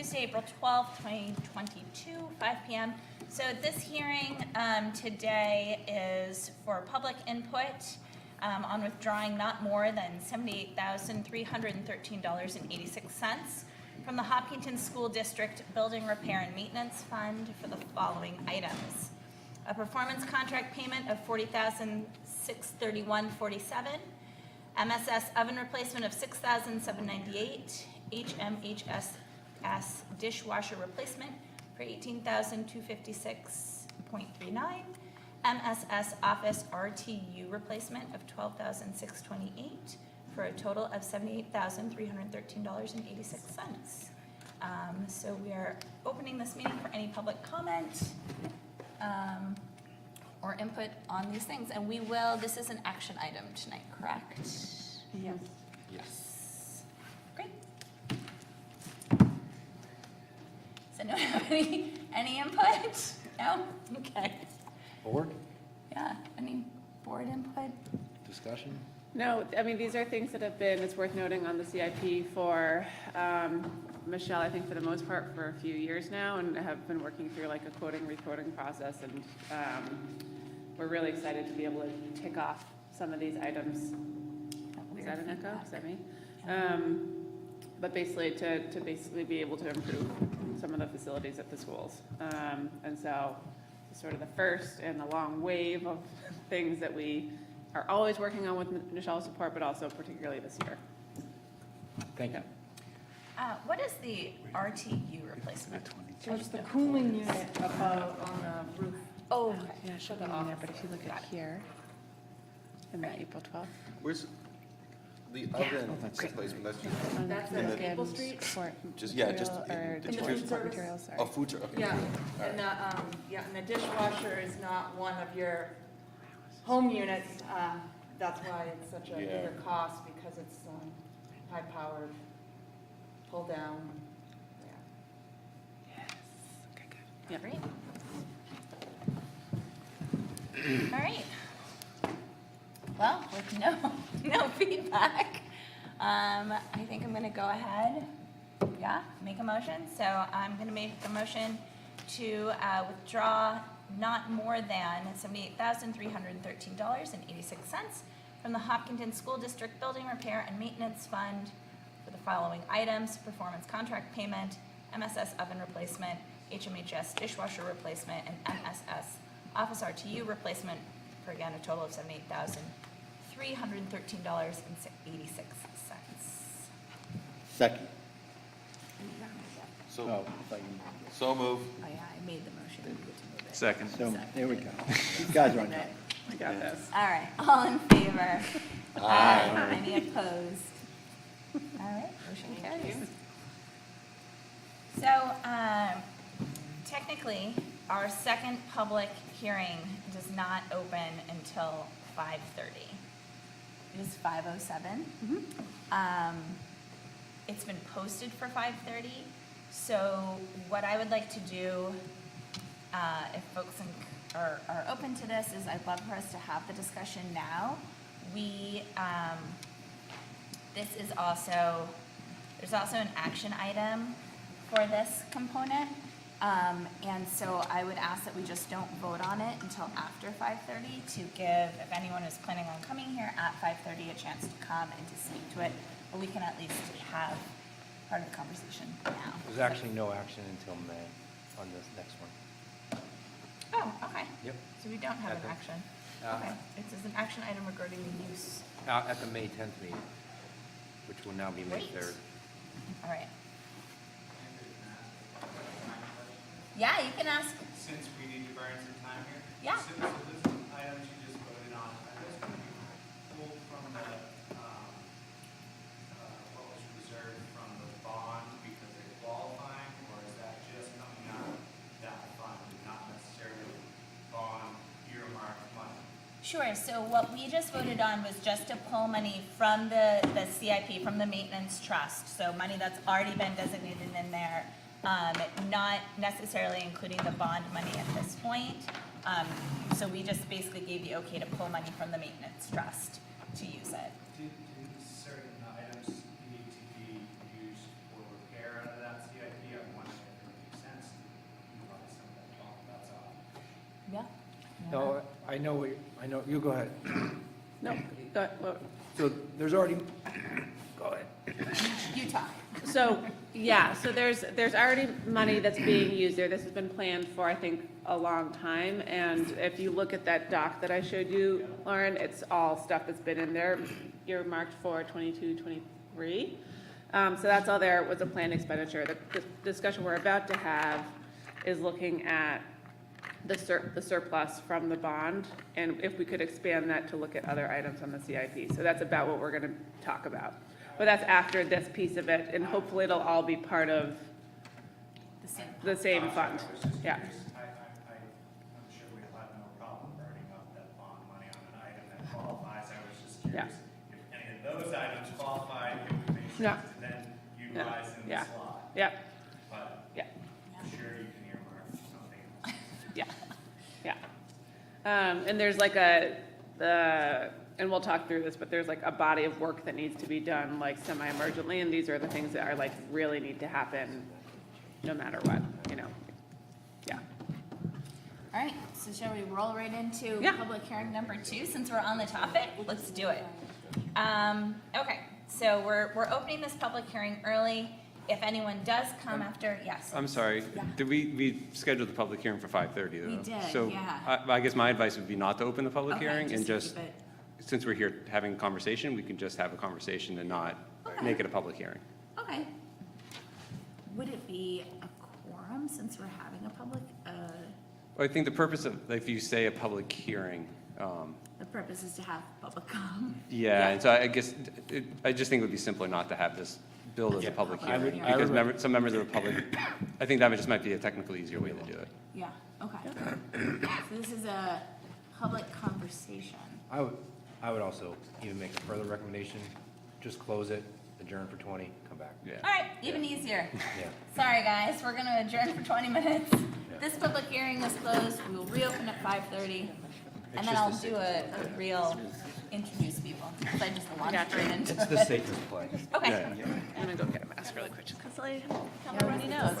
Tuesday, April 12th, 2022, 5 p.m. So this hearing today is for public input on withdrawing not more than $78,313.86 from the Hopkinton School District Building Repair and Maintenance Fund for the following items. A performance contract payment of $40,631.47, MSS oven replacement of $6,798, HMHS dishwasher replacement for $18,256.39, MSS office RTU replacement of $12,628 for a total of $78,313.86. So we are opening this meeting for any public comment or input on these things, and we will. This is an action item tonight, correct? Yes. Yes. Great. Does anyone have any input? No? Okay. Board Yeah, any board input? discussion? No, I mean, these are things that have been, it's worth noting, on the CIP for Michelle, I think for the most part, for a few years now, and have been working through like a quoting, requoting process, and we're really excited to be able to tick off some of these items. Is that an echo? Is that me? But basically to basically be able to improve some of the facilities at the schools. And so it's sort of the first in a long wave of things that we are always working on with Michelle's support, but also particularly this year. Thank you. What is the RTU replacement? So it's the cooling unit above on the roof. Oh, okay. Yeah, she'll go in there, but if you look at here, in that April 12th. Where's the oven replacement? That's just, That's in at the- Maple Street? just yeah, just Or in the food food service? materials, sorry. Oh, food service. Okay. Yeah, All and right. and the dishwasher is not one of your home units. That's why it's such a Yeah. bigger cost, because it's high-powered, pull down. Yeah. Okay, good. Yeah. Great. All right. Well, with no feedback, I think I'm going to go ahead. Yeah, make a motion. So I'm going to make a motion to withdraw not more than $78,313.86 from the Hopkinton School District Building Repair and Maintenance Fund for the following items: performance contract payment, MSS oven replacement, HMHS dishwasher replacement, and MSS office RTU replacement for, again, a total of $78,313.86. Second. So, Oh, if I can- so move. Oh, yeah, I made the motion. You get to move it. So, there we go. You guys are on top. I got this. All right, all in favor? Aye. Any opposed? All right, motion carries. So, technically, our second public hearing does not open until 5:30. It is 5:07. It's been posted for 5:30. So what I would like to do, if folks are open to this, is I'd love for us to have the discussion now. There's also an action item for this component. And so I would ask that we just don't vote on it until after 5:30 to give, if anyone is planning on coming here at 5:30, a chance to come and to speak to it. But we can at least have part of the conversation now. There's actually no action until May on this next one. Oh, okay. Yep. So we don't have an Okay. action. Uh, Okay. It's an action item regarding the use. At the May 10th meeting, which will now be May Great. 3rd. All right. Yeah, you can ask. Since we need to burn some time here. Yeah. So this item you just voted on, are those going to be pulled from the, what was reserved from the bond because they're qualifying, or is that just coming out of that fund, and not necessarily bond earmarked money? Sure. So what we just voted on was just to pull money from the CIP, from the maintenance trust. So money that's already been designated in there. Not necessarily including the bond money at this point. So we just basically gave the okay to pull money from the maintenance trust to use it. Do certain items need to be used for repair out of that CIP? I'm Yeah. No, I know, you go ahead. No, well, So there's already, go ahead. You talk. so, yeah, so there's already money that's being used there. This has been planned for, I think, a long time. And if you look at that doc that I showed you, Lauren, it's all stuff that's been in there, earmarked for 22, 23. So that's all there was a planned expenditure. The discussion we're about to have is looking at the surplus from the bond, and if we could expand that to look at other items on the CIP. So that's about what we're gonna talk about. But that's after this piece of it, and hopefully it'll all be part of the same fund. Yeah. I'm sure we'll have no problem burning up that bond money on an item that qualifies. I was just Yeah. curious if any of those items qualified, it would make sense Yeah. to then utilize in the Yeah. slot. Yeah, But yeah. I'm sure you can earmark something else. Yeah, yeah. And there's like and we'll talk through this, but there's like a body of work that needs to be done like semi-emergently, and these are the things that are like really need to happen no matter what, you know? Yeah. All right, so shall we roll right into Yeah. public hearing number 2, since we're on the topic? Let's do it. Okay, so we're opening this public hearing early. If anyone does come after, yes. I'm sorry, Yeah. did we scheduled the public hearing for 5:30 though? We did, So yeah. I guess my advice would be not to open the public Okay, hearing and just, keep it- since we're here having a conversation, we can just have a conversation and not Okay. make it a public hearing. Okay. Would it be a quorum since we're having a public, I think the purpose of, if you say a public hearing, the purpose is to have public comment? yeah, and so I guess, I just think it would be simpler not to have this billed as a Yeah. public I would- hearing. I Because would- some members of the public, I think that just might be a technically easier way to do it. Yeah, okay. So this is a public conversation. I would also even make a further recommendation, just close it, adjourn for 20, come back. Yeah. All right, even easier. Yeah. Sorry, guys, we're gonna adjourn for 20 minutes. This public hearing is closed. We will reopen at 5:30. And then I'll do a real introduce people, because I just launched Gotcha. right into It's the it. safest place. Okay. I'm gonna go get a mask really quick, because I have a runny nose.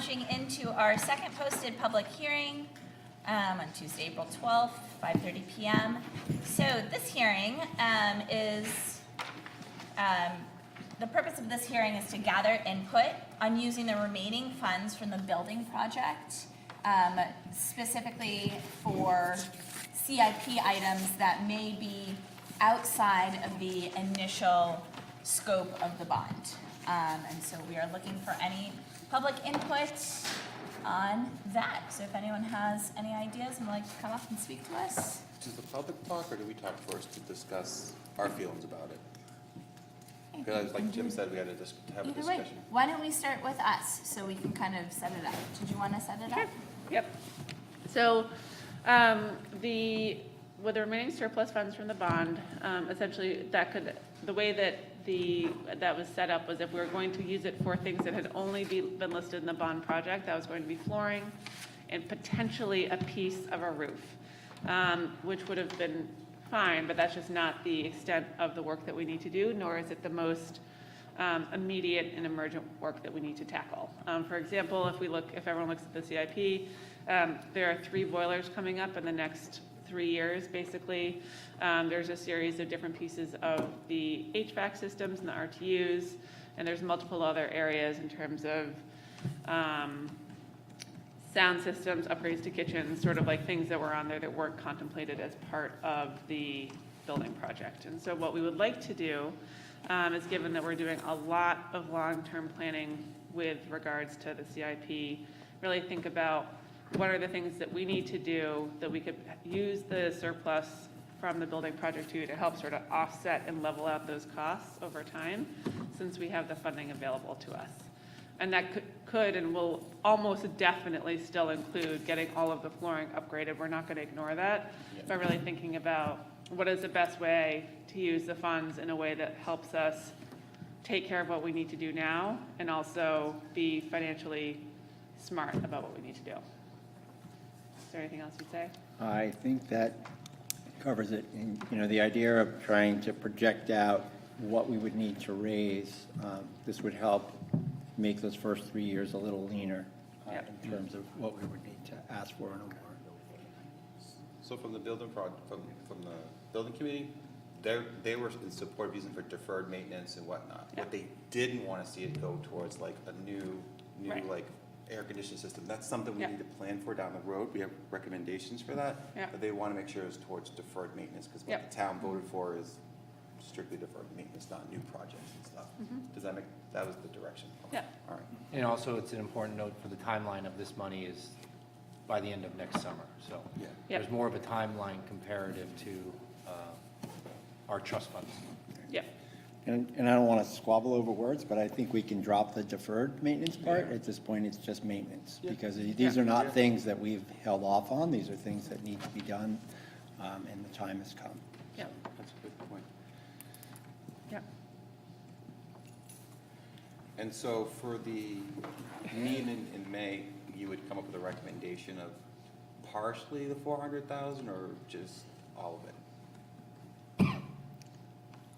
launching into our second posted public hearing on Tuesday, April 12th, 5:30 PM. So this hearing the purpose of this hearing is to gather input on using the remaining funds from the building project, specifically for CIP items that may be outside of the initial scope of the bond. And so we are looking for any public input on that. So if anyone has any ideas and would like to come up and speak to us. Does the public talk, or do we talk first to discuss our feelings about it? Because like Jim said, we had to just have a Either way, discussion. why don't we start with us so we can kind of set it up? Did you want to set it up? Sure. Yep. So, with the remaining surplus funds from the bond, essentially the way that that was set up was if we were going to use it for things that had only been listed in the bond project, that was going to be flooring and potentially a piece of a roof, which would have been fine, but that's just not the extent of the work that we need to do, nor is it the most immediate and emergent work that we need to tackle. For example, if everyone looks at the CIP, there are 3 boilers coming up in the next 3 years, basically. There's a series of different pieces of the HVAC systems and the RTUs, and there's multiple other areas in terms of sound systems, upgrades to kitchens, sort of like things that were on there that weren't contemplated as part of the building project. And so what we would like to do is, given that we're doing a lot of long-term planning with regards to the CIP, really think about what are the things that we need to do that we could use the surplus from the building project to help sort of offset and level out those costs over time, since we have the funding available to us. And that could and will almost definitely still include getting all of the flooring upgraded. We're not going to ignore that, but really thinking about what is the best way to use the funds in a way that helps us take care of what we need to do now and also be financially smart about what we need to do. Is there anything else you'd say? I think that covers it. And, the idea of trying to project out what we would need to raise, this would help make those first 3 years a little leaner in terms of what we would need to ask for in a warrant. So from the building from the building committee, they were in support of using for deferred maintenance and whatnot. Yeah. What they didn't want to see it go towards like a new Right. like air conditioning system. That's something we Yeah. need to plan for down the road. We have recommendations for that. Yeah. But they want to make sure it's towards deferred maintenance, because what Yeah. the town voted for is strictly deferred maintenance, not new projects and stuff. Does that was the direction? Okay. Yeah. All right. And also, it's an important note for the timeline of this money is by the end of next summer. So Yeah. Yep. there's more of a timeline comparative to our trust funds. Yeah. And I don't want to squabble over words, but I think we can drop the deferred maintenance part. At this point, it's just maintenance. Yeah. Because these are not things that we've held off on. These are things that need to be done, and the time has come. Yeah. That's a good point. Yeah. And so for the meeting in May, you would come up with a recommendation of partially the 400,000 or just all of it?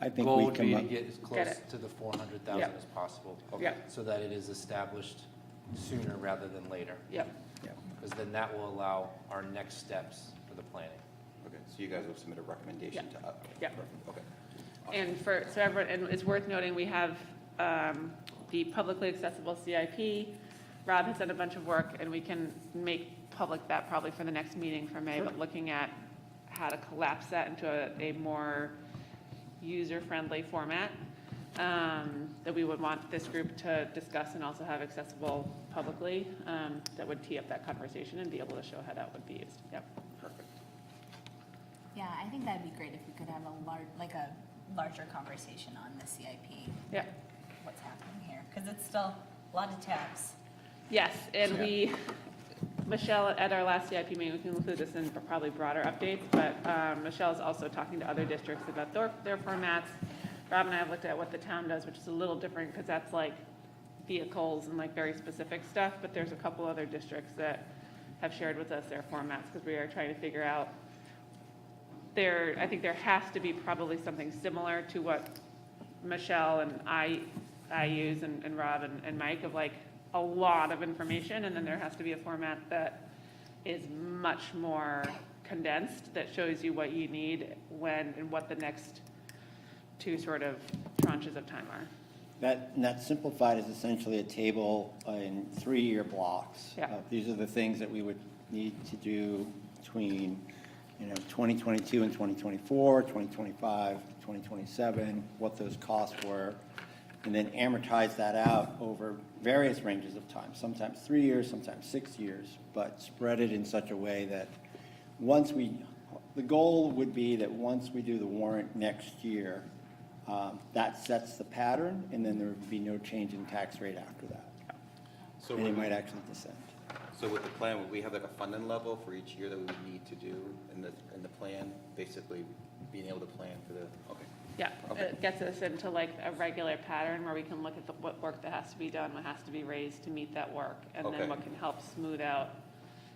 I think Goal we would come be up, to get as close it. to the 400,000 Yeah. as possible. Yeah. So that it is established sooner rather than later. Yeah. yeah. Because then that will allow our next steps for the planning. Okay, so you guys will submit a recommendation to us? Yeah. Okay. And and it's worth noting, we have the publicly accessible CIP. Rob has done a bunch of work, and we can make public that probably for the next meeting for May, but looking at how to collapse that into a more user-friendly format that we would want this group to discuss and also have accessible publicly, that would tee up that conversation and be able to show how that would be used. Yep. Perfect. Yeah, I think that'd be great if we could have a larger conversation on the CIP, Yeah. what's happening here, because it's still a lot of tabs. Yes, and Michelle, at our last CIP meeting, we can include this in probably broader updates, but Michelle is also talking to other districts about their formats. Rob and I have looked at what the town does, which is a little different because that's like vehicles and like very specific stuff, but there's a couple other districts that have shared with us their formats because we are trying to figure out I think there has to be probably something similar to what Michelle and I use and Rob and Mike of like a lot of information, and then there has to be a format that is much more condensed, that shows you what you need when, and what the next two sort of tranches of time are. That simplified is essentially a table in 3-year blocks. Yeah. These are the things that we would need to do between, 2022 and 2024, 2025, 2027, what those costs were, and then amortize that out over various ranges of time, sometimes 3 years, sometimes 6 years, but spread it in such a way that the goal would be that once we do the warrant next year, that sets the pattern, and then there would be no change in tax rate after that. So And it might actually descend. So with the plan, would we have like a funding level for each year that we would need to do in the plan, basically being able to plan for the, okay. Yeah, Okay. it gets us into like a regular pattern where we can look at what work that has to be done, what has to be raised to meet that work, and Okay. then what can help smooth out.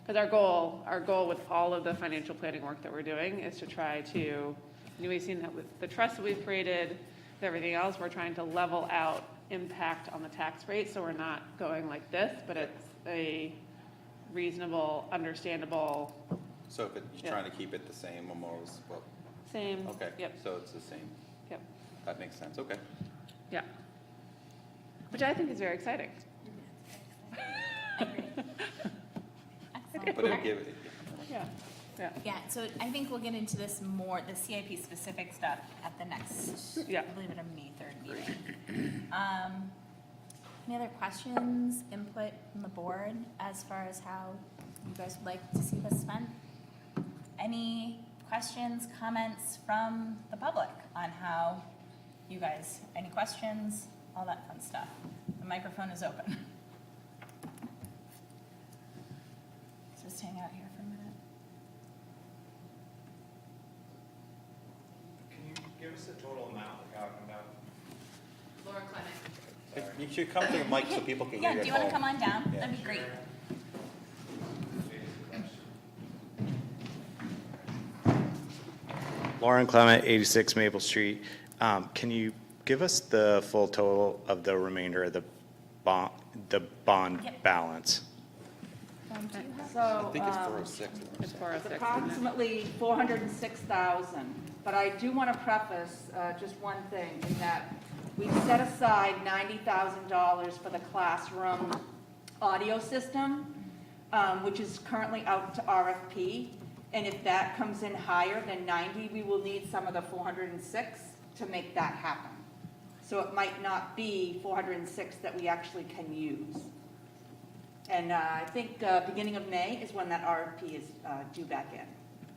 Because our goal with all of the financial planning work that we're doing is to try to, we've seen that with the trust that we've created, with everything else, we're trying to level out impact on the tax rate, so we're not going like this, but it's a reasonable, understandable, So if you're Yeah. trying to keep it the same almost, well, same. okay, Yep, so it's the same. yep, That makes sense, okay. yeah. Which I think is very exciting. Excellent. But it'll give it, Yeah, yeah. Yeah, so I think we'll get into this more, the CIP specific stuff at the next, Yeah. I believe it a May 3rd meeting. Any other questions, input from the board as far as how you guys would like to see this spent? Any questions, comments from the public on how you guys, any questions, all that fun stuff? The microphone is open. Let's just hang out here for a minute. Can you give us the total amount we're talking about? Laura Clement. you should come to the mic so people can hear Yeah, you do you at want to home. come on down? Yeah. That'd be great. Lauren Clement, 86 Maple Street. Can you give us the full total of the remainder of the bond Yep. balance? So, I think it's 406. It's 406. it's approximately 406,000. But I do want to preface just one thing, in that we set aside $90,000 for the classroom audio system, which is currently out to RFP. And if that comes in higher than 90, we will need some of the 406 to make that happen. So it might not be 406 that we actually can use. And I think beginning of May is when that RFP is due back in.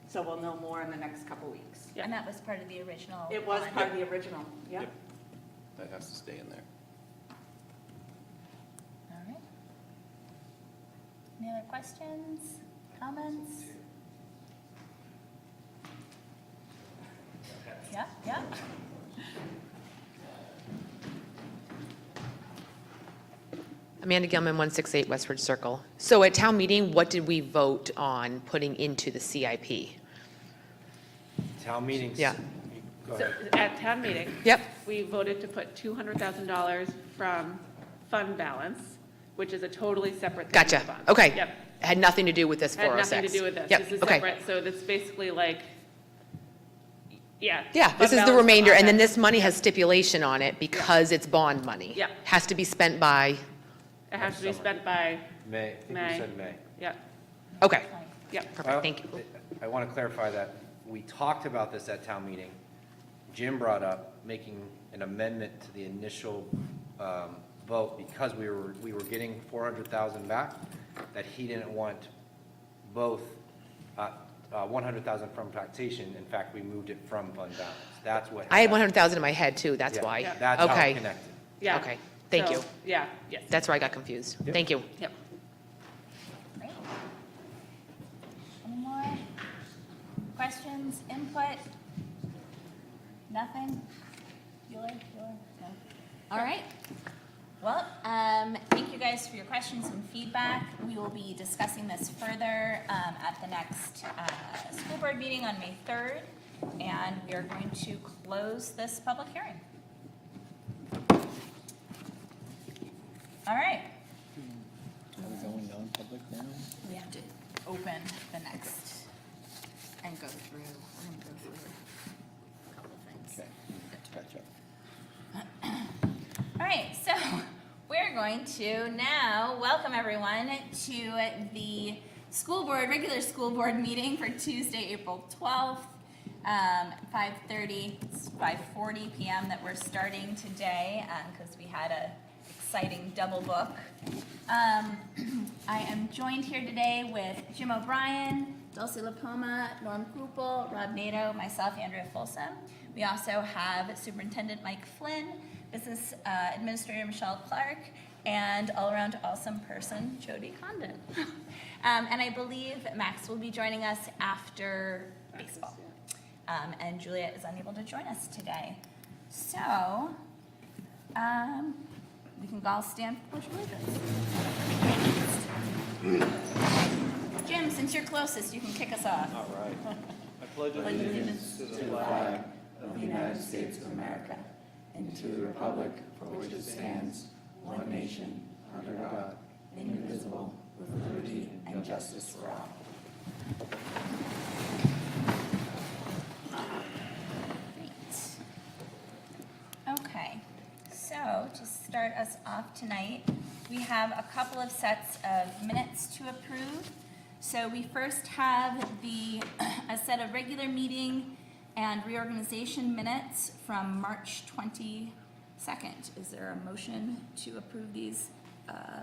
So we'll know more in the next couple weeks. Yeah. And that was part of the original. It was bond. part of the original, yeah. Yep. That has to stay in there. All right. Any other questions, comments? Yeah, yeah. Amanda Gilman, 168 Westford Circle. So at town meeting, what did we vote on putting into the CIP? Town meetings. Yeah. Go So ahead. at town meeting, Yep, we voted to put $200,000 from fund balance, which is a totally separate thing. gotcha. from the bond. Okay. Yep. Had nothing to do with this Had 406. nothing to do with this. Yep, This is okay. separate, so that's basically like, yeah. Yeah, fund this is the balance remainder, and then offset. this money has stipulation on it because it's bond money. Yeah. Has to be spent by, It has to be spent by, May, I think we May. said May. yeah, okay, yeah. perfect, thank you. I want to clarify that we talked about this at town meeting. Jim brought up making an amendment to the initial vote because we were getting 400,000 back, that he didn't want both 100,000 from taxation. In fact, we moved it from fund balance. That's what. I had 100,000 in my head too, that's Yeah, why. That's how it Okay, connected. Yeah. okay, thank So, you. Yeah, yes. That's where I got confused. Yep. Thank you. Yep. Great. Any more questions, input? Nothing? Bueller? No? All right. Well, thank you guys for your questions and feedback. We will be discussing this further at the next school board meeting on May 3rd, and we are going to close this public hearing. All right. going non-public now? We have to open the next and go through, we're gonna go through a couple things. Okay, gotcha. All right, so we're going to now welcome everyone to the school board, regular school board meeting for Tuesday, April 12th, 5:30, it's 5:40 p.m. that we're starting today because we had a exciting double book. I am joined here today with Jim O'Brien, Dulcie LaPoma, Norm Krupel, Rob Nato, myself, Andrea Folsom. We also have Superintendent Mike Flynn, Business Administrator Michelle Clark, and all-around awesome person, Jody Condon. And I believe Max will be joining us after baseball. And Juliet is unable to join us today. So, we can all stand for Pledge of Allegiance. Jim, since you're closest, you can kick us off. All right. I pledge allegiance to the flag of the United States of America and to the republic for which it stands, one nation, under God, indivisible, with liberty and justice for all. Okay, so to start us off tonight, we have a couple of sets of minutes to approve. So we first have a set of regular meeting and reorganization minutes from March 22nd. Is there a motion to approve these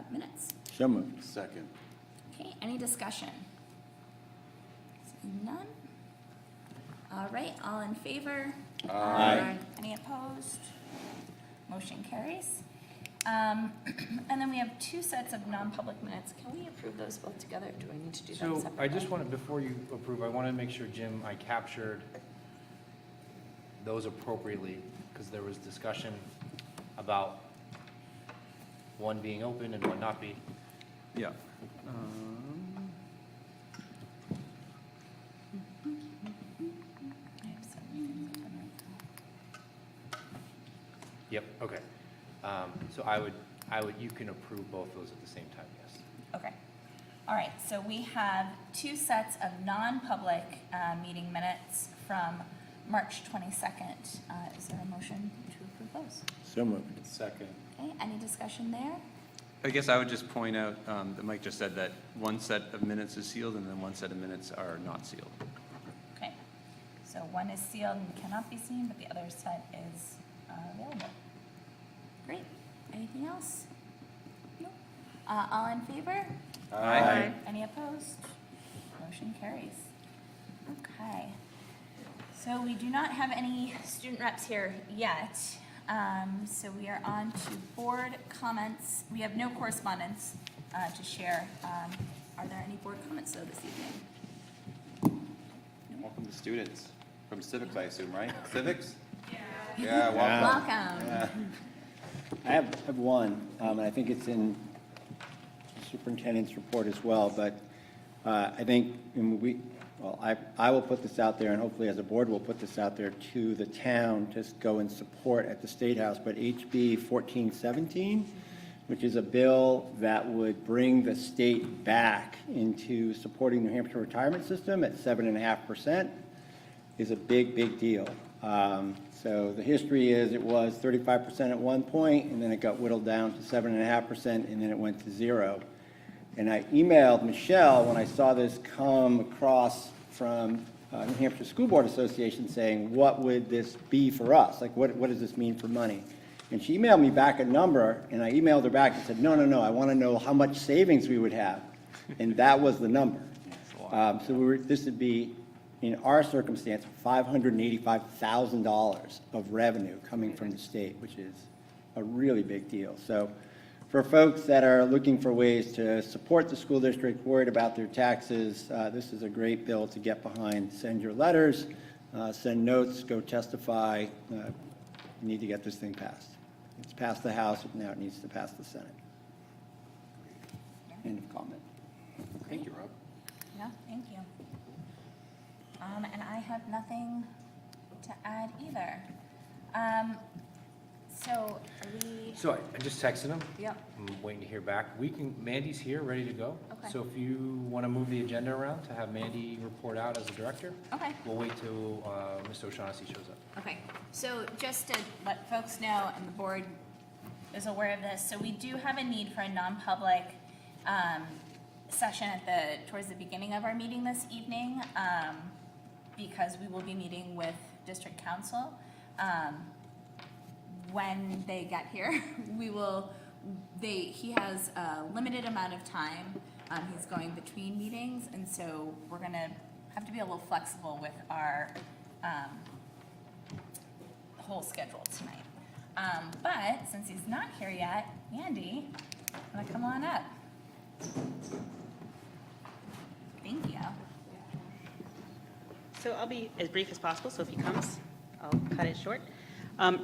minutes? So moved. Second. Okay, any discussion? Seeing none? All right, all in favor? Aye. Any opposed? Motion carries. And then we have two sets of non-public minutes. Can we approve those both together, or do I need to do them So separately? I just wanted, before you approve, I want to make sure, Jim, I captured those appropriately, because there was discussion about one being open and one not be. Yeah. I have some things open right now. Yep, okay. So you can approve both those at the same time, yes. Okay. All right, so we have two sets of non-public meeting minutes from March 22nd. Is there a motion to approve those? So moved. Second. Okay, any discussion there? I guess I would just point out that Mike just said that one set of minutes is sealed and then one set of minutes are not sealed. Okay, so one is sealed and cannot be seen, but the other set is available. Great. Anything else? No. All in favor? Aye. Any opposed? Motion carries. Okay. So we do not have any student reps here yet. So we are on to board comments. We have no correspondence to share. Are there any board comments though this evening? Welcome to students from civics, I assume, right? Civics? Yeah, welcome. Welcome. Yeah. I have one, and I think it's in the superintendent's report as well, but I think I will put this out there, and hopefully as a board we'll put this out there to the town to go and support at the State House, but HB 1417, which is a bill that would bring the state back into supporting New Hampshire retirement system at 7.5%, is a big, big deal. So the history is it was 35% at one point, and then it got whittled down to 7.5%, and then it went to 0. And I emailed Michelle when I saw this come across from New Hampshire School Board Association saying, what would this be for us? Like, what does this mean for money? And she emailed me back a number, and I emailed her back and said, no, I want to know how much savings we would have. And that was the number. This would be, in our circumstance, $585,000 of revenue coming from the state, which is a really big deal. So for folks that are looking for ways to support the school district, worried about their taxes, this is a great bill to get behind. Send your letters, send notes, go testify. We need to get this thing passed. It's passed the House, now it needs to pass the Senate. End of comment. Thank you, Rob. Yeah, thank you. And I have nothing to add either. So are we, So I just texted him. yep, I'm waiting to hear back. Mandy's here, ready to go. Okay. So if you want to move the agenda around to have Mandy report out as a director, okay. we'll wait till Mr. O'Shaughnessy shows up. Okay, so just to let folks know, and the board is aware of this, so we do have a need for a non-public session towards the beginning of our meeting this evening, because we will be meeting with district council. When they get here, he has a limited amount of time. He's going between meetings, and so we're gonna have to be a little flexible with our whole schedule tonight. But since he's not here yet, Andy, wanna come on up? Thank you. So I'll be as brief as possible, so if he comes, I'll cut it short.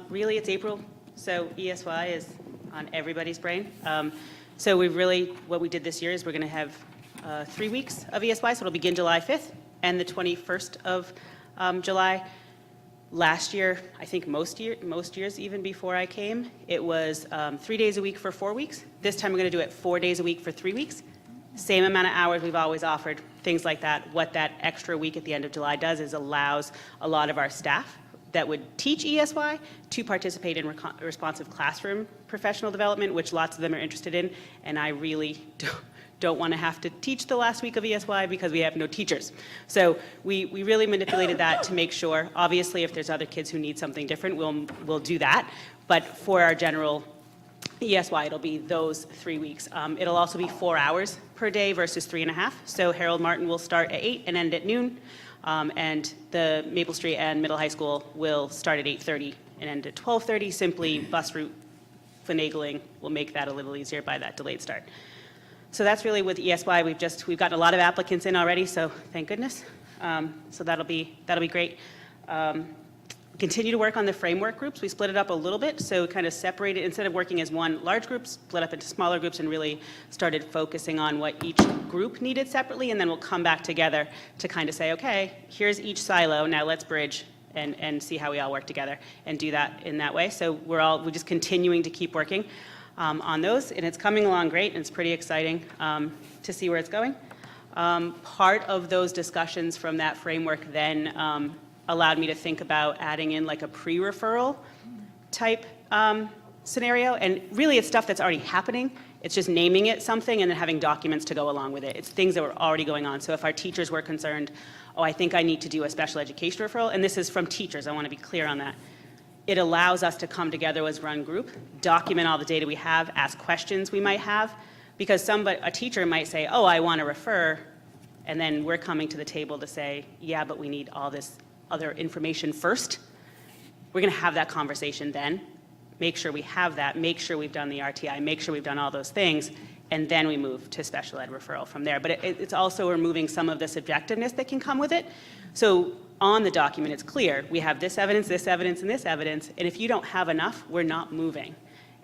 Really, it's April, so ESY is on everybody's brain. So what we did this year is we're going to have 3 weeks of ESY, so it'll begin July 5th and the 21st of July. Last year, I think most years, even before I came, it was 3 days a week for 4 weeks. This time, we're going to do it 4 days a week for 3 weeks. Same amount of hours we've always offered, things like that. What that extra week at the end of July does is allows a lot of our staff that would teach ESY to participate in responsive classroom professional development, which lots of them are interested in, and I really don't want to have to teach the last week of ESY because we have no teachers. So we really manipulated that to make sure, obviously, if there's other kids who need something different, we'll do that, but for our general ESY, it'll be those 3 weeks. It'll also be 4 hours per day versus 3.5. So Harold Martin will start at 8 and end at noon. And the Maple Street and Middle High School will start at 8:30 and end at 12:30. Simply bus route finagling will make that a little easier by that delayed start. So that's really with ESY. We've gotten a lot of applicants in already, so thank goodness. So that'll be great. Continue to work on the framework groups. We split it up a little bit, so kind of separated, instead of working as one large group, split up into smaller groups and really started focusing on what each group needed separately, and then we'll come back together to kind of say, okay, here's each silo, now let's bridge and see how we all work together and do that in that way. So we're just continuing to keep working on those, and it's coming along great, and it's pretty exciting to see where it's going. Part of those discussions from that framework then allowed me to think about adding in like a pre-referral type scenario. And really, it's stuff that's already happening. It's just naming it something and then having documents to go along with it. It's things that were already going on. So if our teachers were concerned, oh, I think I need to do a special education referral, and this is from teachers, I want to be clear on that. It allows us to come together as one group, document all the data we have, ask questions we might have, because a teacher might say, oh, I want to refer, and then we're coming to the table to say, yeah, but we need all this other information first. We're going to have that conversation then, make sure we have that, make sure we've done the RTI, make sure we've done all those things, and then we move to special ed referral from there. But it's also removing some of the subjectiveness that can come with it. So on the document, it's clear, we have this evidence, and this evidence, and if you don't have enough, we're not moving.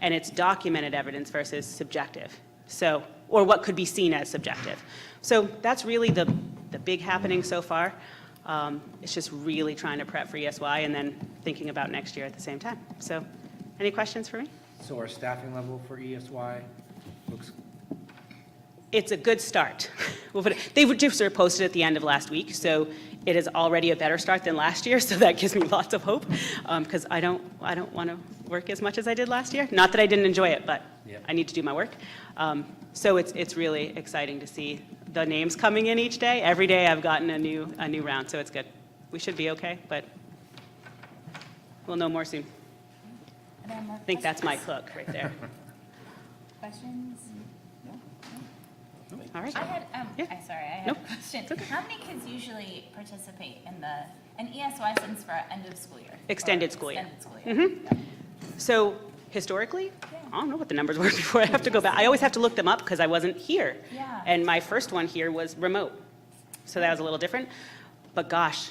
And it's documented evidence versus subjective, so, or what could be seen as subjective. So that's really the big happening so far. It's just really trying to prep for ESY and then thinking about next year at the same time. So any questions for me? So our staffing level for ESY looks, It's a good start. They were just posted at the end of last week, so it is already a better start than last year, so that gives me lots of hope, because I don't want to work as much as I did last year. Not that I didn't enjoy it, but Yep. I need to do my work. So it's really exciting to see the names coming in each day. Every day I've gotten a new round, so it's good. We should be okay, but we'll know more soon. Are there more I think that's my questions? hook right there. Questions? All right. I had, Yeah. I had Nope. a question. It's okay. How many kids usually participate in ESY stands for end of school year? Extended Or school year. Extended school year. Mhm. So historically, I don't know what the numbers were before. I have to go back. I always have to look them up because I wasn't here. Yeah. And my first one here was remote. So that was a little different. But gosh,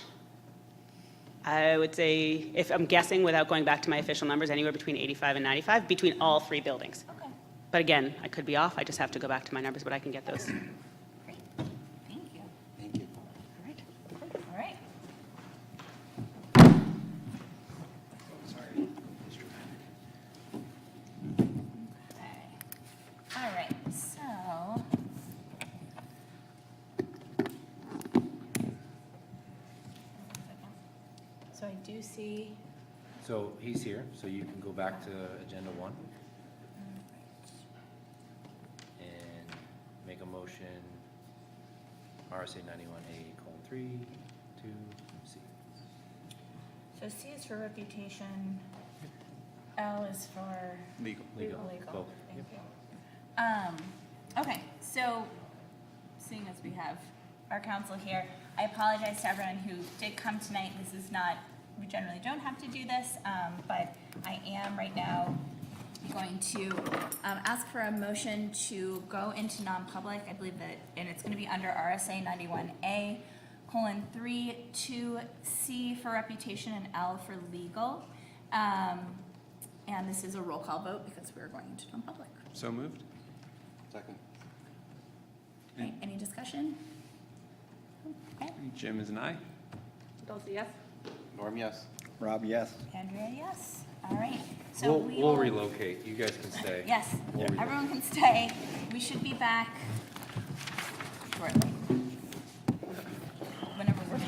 I would say, if I'm guessing without going back to my official numbers, anywhere between 85 and 95 between all 3 buildings. Okay, But again, I could be off. I just have to go back to my numbers, but I can get those. great. Thank you. Thank you. All right. All right. I do see, So he's here, so you can go back to agenda 1 and make a motion, RSA 91A:3 to C. so C is for reputation, L is for Legal. Legal, legal. both. Thank you. Okay, so seeing as we have our counsel here, I apologize to everyone who did come tonight. This is not, we generally don't have to do this, but I am right now going to ask for a motion to go into non-public. I believe that, and it's going to be under RSA 91A:3 to C for reputation and L for legal. And this is a roll call vote because we're going into non-public. So moved? Second. Okay, any discussion? Okay, Jim is an aye. Dulcie, yes? Norm, yes? Rob, yes? Andrea, yes. All right, so we We'll will. relocate, you guys can stay. Yes, We'll relocate. everyone can stay. We should be back shortly. Whenever we're.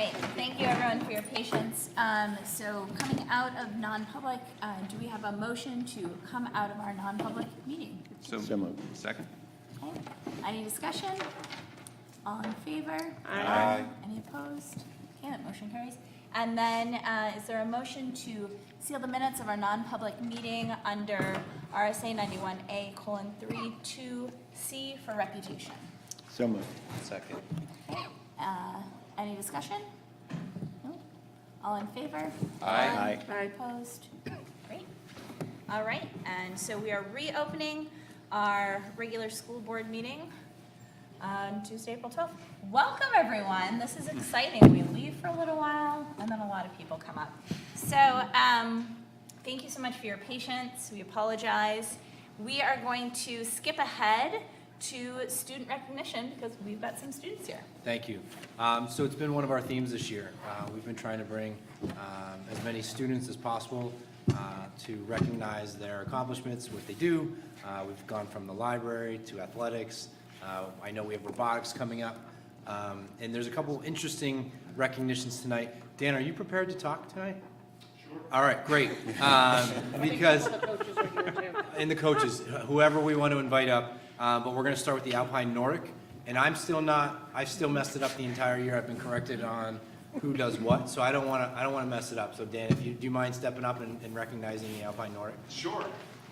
right, thank you everyone for your patience. So coming out of non-public, do we have a motion to come out of our non-public meeting? So moved. Second? Okay. Any discussion? All in favor? Aye. Any opposed? Okay, that motion carries. And then, is there a motion to seal the minutes of our non-public meeting under RSA 91A:3-2C for reputation? So moved. Second. Okay, any discussion? No? All in favor? Aye. Any opposed? Great. All right, and so we are reopening our regular school board meeting on Tuesday, April 12th. Welcome, everyone. This is exciting. We leave for a little while, and then a lot of people come up. So thank you so much for your patience. We apologize. We are going to skip ahead to student recognition because we've got some students here. Thank you. So it's been one of our themes this year. We've been trying to bring as many students as possible to recognize their accomplishments, what they do. We've gone from the library to athletics. I know we have robotics coming up. And there's a couple interesting recognitions tonight. Dan, are you prepared to talk tonight? Sure. All right, great. Because, and the coaches, whoever we want to invite up. But we're going to start with the Alpine Nordic. And I still messed it up the entire year. I've been corrected on who does what, so I don't want to mess it up. So Dan, if you do you mind stepping up and recognizing the Alpine Nordic? Sure.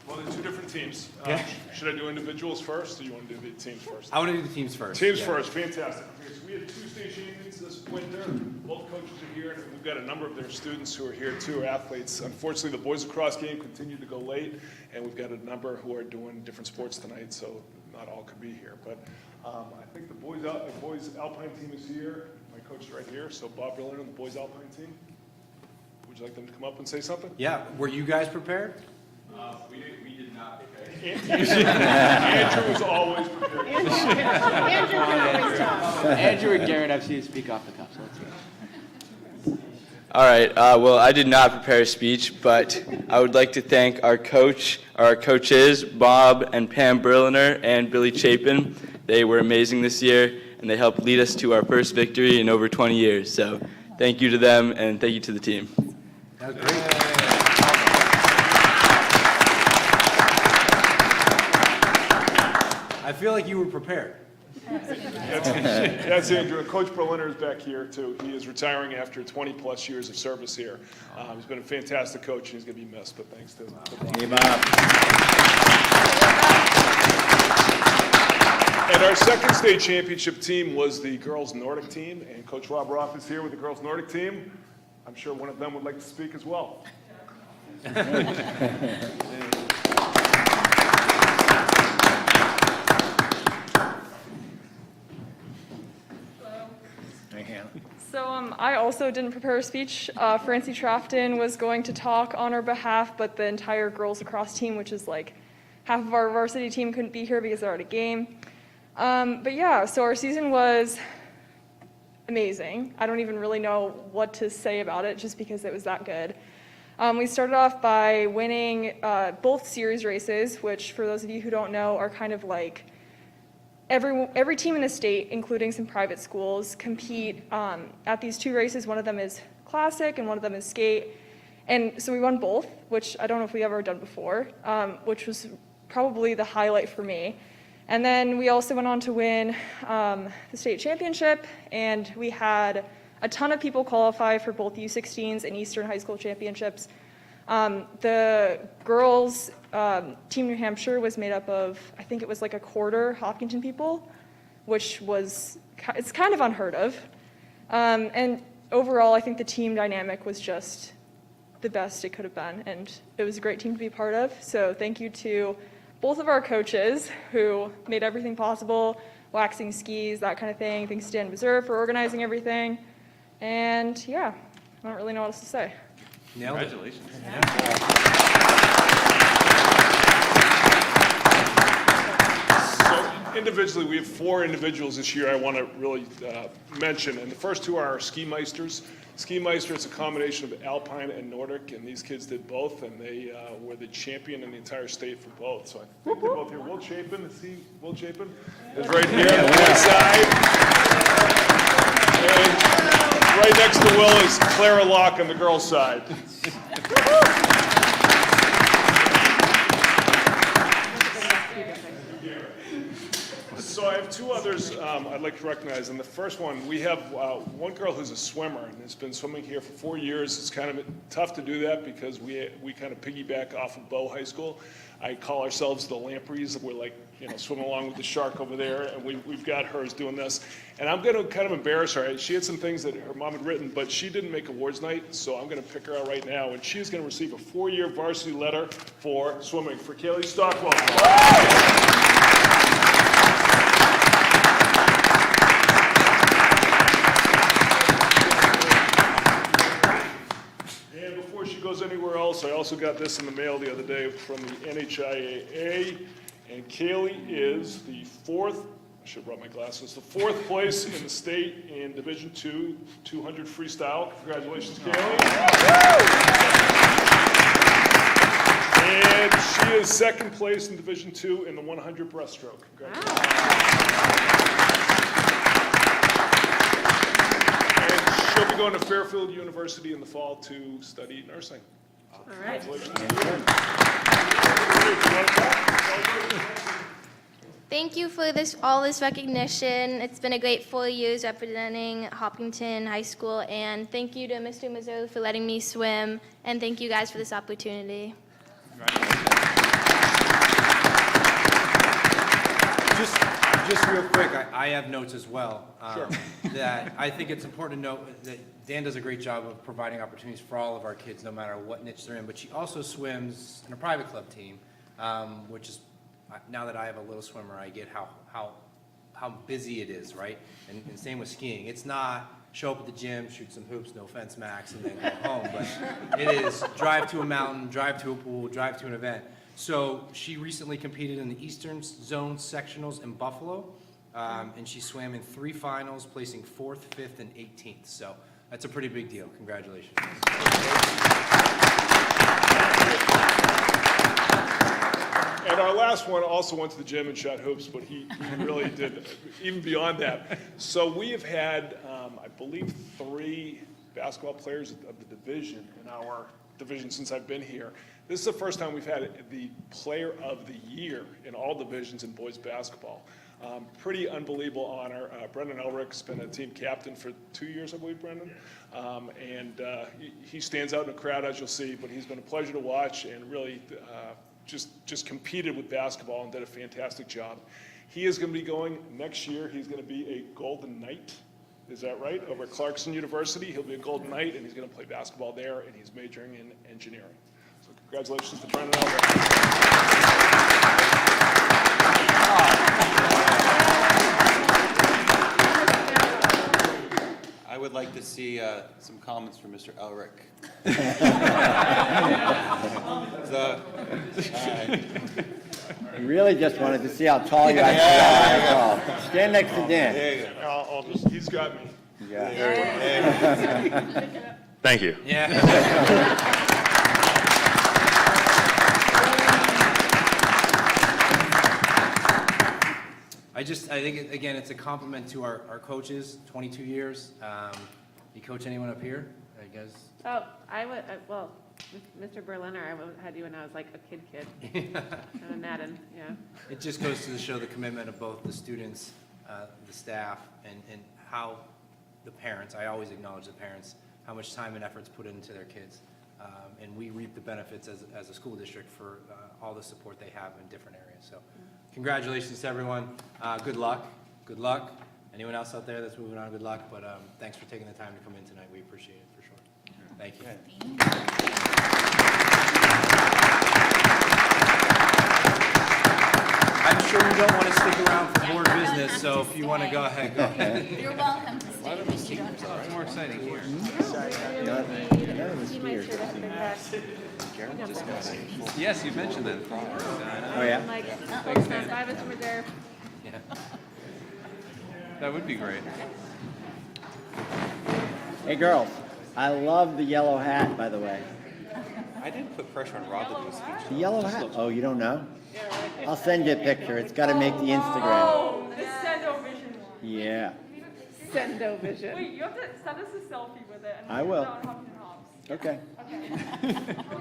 Well, there are two different teams. Yeah. Should I do individuals first, or you want to do the teams first? I want to do the teams first. Teams Yeah. first, fantastic. Okay, so we had two state champions this winter. Both coaches are here, and we've got a number of their students who are here too, are athletes. Unfortunately, the boys lacrosse game continued to go late, and we've got a number who are doing different sports tonight, so not all could be here. But I think the boys Alpine team is here. My coach is right here, so Bob Berliner and the boys Alpine team. Would you like them to come up and say something? Yeah. Were you guys prepared? We did not prepare. Andrew was always prepared. Andrew and Garrett, I've seen you speak off the cuff, so let's go. All right, well, I did not prepare a speech, but I would like to thank our coaches, Bob and Pam Berliner and Billy Chapin. They were amazing this year, and they helped lead us to our first victory in over 20 years. So thank you to them, and thank you to the team. That was great. I feel like you were prepared. That's Andrew. Coach Berliner is back here, too. He is retiring after 20-plus years of service here. He's been a fantastic coach, and he's going to be missed, but thanks to Bob. Hey, Bob. And our second state championship team was the girls Nordic team, and Coach Rob Roth is here with the girls Nordic team. I'm sure one of them would like to speak as well. So I also didn't prepare a speech. Francie Trafton was going to talk on our behalf, but the entire girls lacrosse team, which is like half of our varsity team, couldn't be here because they're at a game. But yeah, so our season was amazing. I don't even really know what to say about it just because it was that good. We started off by winning both series races, which for those of you who don't know are kind of like every team in the state, including some private schools, compete at these two races. One of them is classic and one of them is skate. And so we won both, which I don't know if we ever done before, which was probably the highlight for me. And then we also went on to win the state championship, and we had a ton of people qualify for both U16s and Eastern High School championships. The girls' Team New Hampshire was made up of, I think it was like a quarter Hopkinton people, which it's kind of unheard of. And overall, I think the team dynamic was just the best it could have been, and it was a great team to be part of. So thank you to both of our coaches who made everything possible, waxing skis, that kind of thing. Thanks to Dan Reserve for organizing everything. And yeah, I don't really know what else to say. Nailed it. Congratulations. So individually, we have 4 individuals this year I want to really mention, and the first 2 are our ski Meisters. Ski Meister is a combination of Alpine and Nordic, and these kids did both, and they were the champion in the entire state for both. So I think they're both here. Will Chapin, Will Chapin is right here on the right side. And right next to Will is Clara Locke on the girls' side. So I have two others I'd like to recognize. And the first one, we have one girl who's a swimmer and has been swimming here for 4 years. It's kind of tough to do that because we kind of piggyback off of Bow High School. I call ourselves the Lampreys. We're like, swimming along with the shark over there, and we've got hers doing this. And I'm going to kind of embarrass her. She had some things that her mom had written, but she didn't make awards night, so I'm going to pick her out right now. And she's going to receive a 4-year varsity letter for swimming for Kaylee Stockwell. Goes anywhere else. I also got this in the mail the other day from the NHIAA, and Kaylee is the fourth, I should have brought my glasses, the fourth place in the state in Division II, 200 freestyle. Congratulations, Kaylee. And she is second place in Division II in the 100 breaststroke. She'll be going to Fairfield University in the fall to study nursing. All right. Thank you for all this recognition. It's been a great 4 years representing Hopkinton High School, and thank you to Mr. Mazzo for letting me swim, and thank you guys for this opportunity. Just real quick, I have notes as well. Sure. That I think it's important to note that Dan does a great job of providing opportunities for all of our kids, no matter what niche they're in. But she also swims in a private club team, which is, now that I have a little swimmer, I get how busy it is, right? And same with skiing. It's not show up at the gym, shoot some hoops, no offense, Max, and then go home. But it is drive to a mountain, drive to a pool, drive to an event. So she recently competed in the Eastern Zone Sectionals in Buffalo, and she swam in 3 finals, placing 4th, 5th, and 18th. So that's a pretty big deal. Congratulations. And our last one also went to the gym and shot hoops, but he really did even beyond that. So we have had, I believe, 3 basketball players of the division in our division since I've been here. This is the first time we've had the player of the year in all divisions in boys basketball. Pretty unbelievable honor. Brendan Elrick's been a team captain for 2 years, I believe, Brendan. He stands out in the crowd, as you'll see, but he's been a pleasure to watch and really just competed with basketball and did a fantastic job. He is going to be going next year. He's going to be a Golden Knight. Is that right? Over at Clarkson University. He'll be a Golden Knight, and he's going to play basketball there, and he's majoring in engineering. So congratulations to Brendan Elrick. I would like to see some comments from Mr. Elrick. I really just wanted to see how tall you are. Stand next to Dan. There you go. He's got me. Thank you. I think, again, it's a compliment to our coaches, 22 years. You coach anyone up here? You guys? Oh, well, Mr. Berliner, I had you when I was like a kid. And Madden, yeah. It just goes to show the commitment of both the students, the staff, and how the parents, I always acknowledge the parents, how much time and effort's put into their kids. And we reap the benefits as a school district for all the support they have in different areas. So congratulations to everyone. Good luck. Good luck. Anyone else out there that's moving on, good luck. But thanks for taking the time to come in tonight. We appreciate it for sure. Thank you. I'm sure you don't want to stick around for more business, so if you want to go ahead, go ahead. You're welcome to stay, but you don't have to. It's more exciting here. Yes, you mentioned that. Oh, yeah? Like, Bye, Mr. Reserve. That would be great. Hey, girls, I love the yellow hat, by the way. I didn't put pressure on Rob to do a speech. The yellow hat? Oh, you don't know? I'll send you a picture. It's got to make the Instagram. Oh, the Sendo Vision one. Yeah. Sendo vision. Wait, you have to send us a selfie with it. And I will. On Hopkinton Hops. Okay. Okay. Oh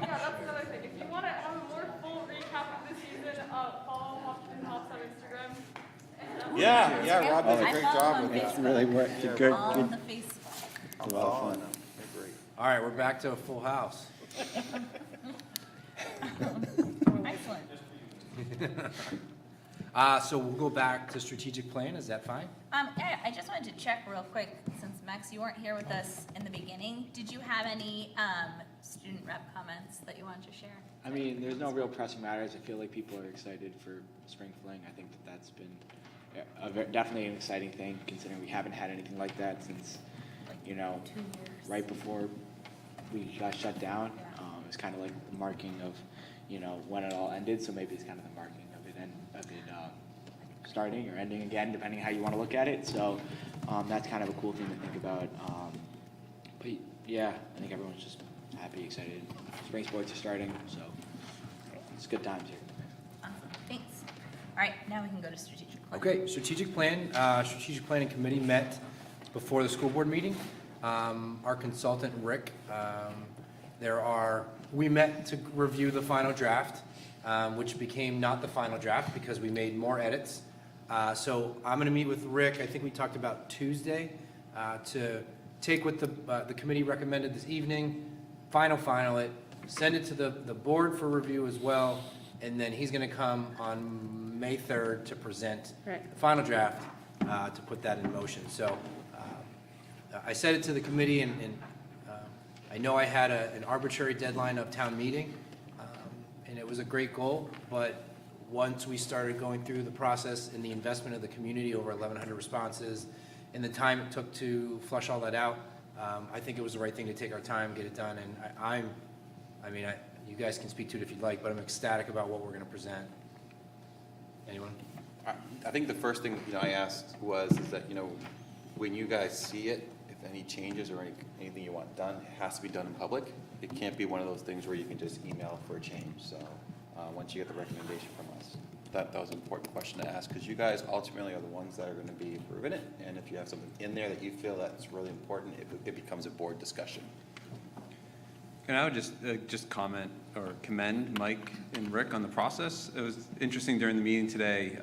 yeah, that's another thing. If you want to have a more full recap of the season, follow Hopkinton Hops on Instagram. Yeah, Rob does a great job with It's that. really worked. It's a good, On the good, Facebook. it's a lot of fun. They're great. All right, we're back to a full house. Excellent. So we'll go back to strategic plan, is that fine? Yeah, I just wanted to check real quick, since Max, you weren't here with us in the beginning. Did you have any, student rep comments that you wanted to share? I mean, there's no real pressing matters. I feel like people are excited for spring fling. I think that that's been definitely an exciting thing, considering we haven't had anything like that since, 2 years. right before we got shut down. It was kind of like the marking of, when it all ended. So maybe it's kind of the marking of it starting or ending again, depending how you want to look at it. So that's kind of a cool thing to think about. But yeah, I think everyone's just happy, excited. Spring sports are starting, so it's good times here. Awesome, thanks. All right, now we can go to strategic plan. Okay, strategic planning committee met before the school board meeting. Our consultant, Rick, we met to review the final draft, which became not the final draft because we made more edits. So I'm gonna meet with Rick, I think we talked about Tuesday, to take what the committee recommended this evening, final it, send it to the board for review as well, and then he's gonna come on May 3rd to present the final draft, to put that in motion. So I said it to the committee, and I know I had an arbitrary deadline of town meeting, and it was a great goal, but once we started going through the process and the investment of the community, over 1,100 responses, and the time it took to flush all that out, I think it was the right thing to take our time, get it done, and you guys can speak to it if you'd like, but I'm ecstatic about what we're gonna present. Anyone? I think the first thing, I asked is that, when you guys see it, if any changes or anything you want done, it has to be done in public. It can't be one of those things where you can just email for a change. So once you get the recommendation from us, that was an important question to ask, because you guys ultimately are the ones that are going to be approving it. And if you have something in there that you feel that's really important, it becomes a board discussion. And I would just comment or commend Mike and Rick on the process. It was interesting during the meeting today.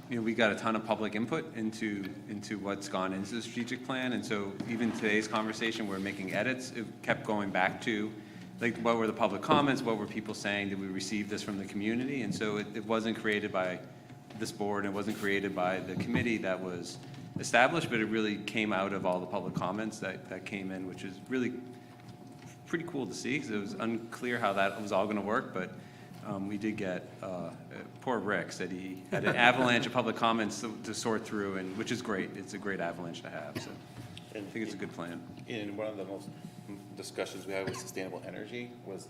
We got a ton of public input into what's gone into the strategic plan, and so even today's conversation, we're making edits. It kept going back to, like, what were the public comments? What were people saying? Did we receive this from the community? And so it wasn't created by this board. It wasn't created by the committee that was established, but it really came out of all the public comments that came in, which is really pretty cool to see, because it was unclear how that was all going to work, but we did get, poor Rick said he had an avalanche of public comments to sort through, and which is great. It's a great avalanche to have, so I think it's a good plan. In one of the most discussions we had with sustainable energy was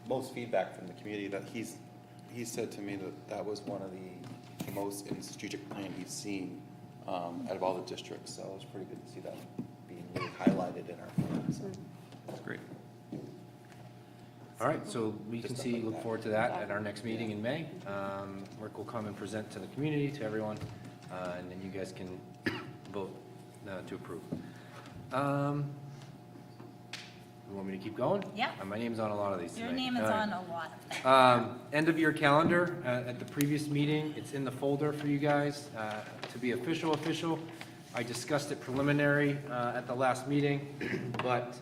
most feedback from the community that he said to me that was one of the most in the strategic plan he's seen out of all the districts. So it was pretty good to see that being really highlighted in our plan. So. That's great. All right, so we can look forward to that at our next meeting in May. Rick will come and present to the community, to everyone, and then you guys can vote to approve. You want me to keep going? Yeah. My name's on a lot of these Your tonight. name is All right. on a lot of things. End of year calendar at the previous meeting. It's in the folder for you guys to be official. I discussed it preliminary at the last meeting, but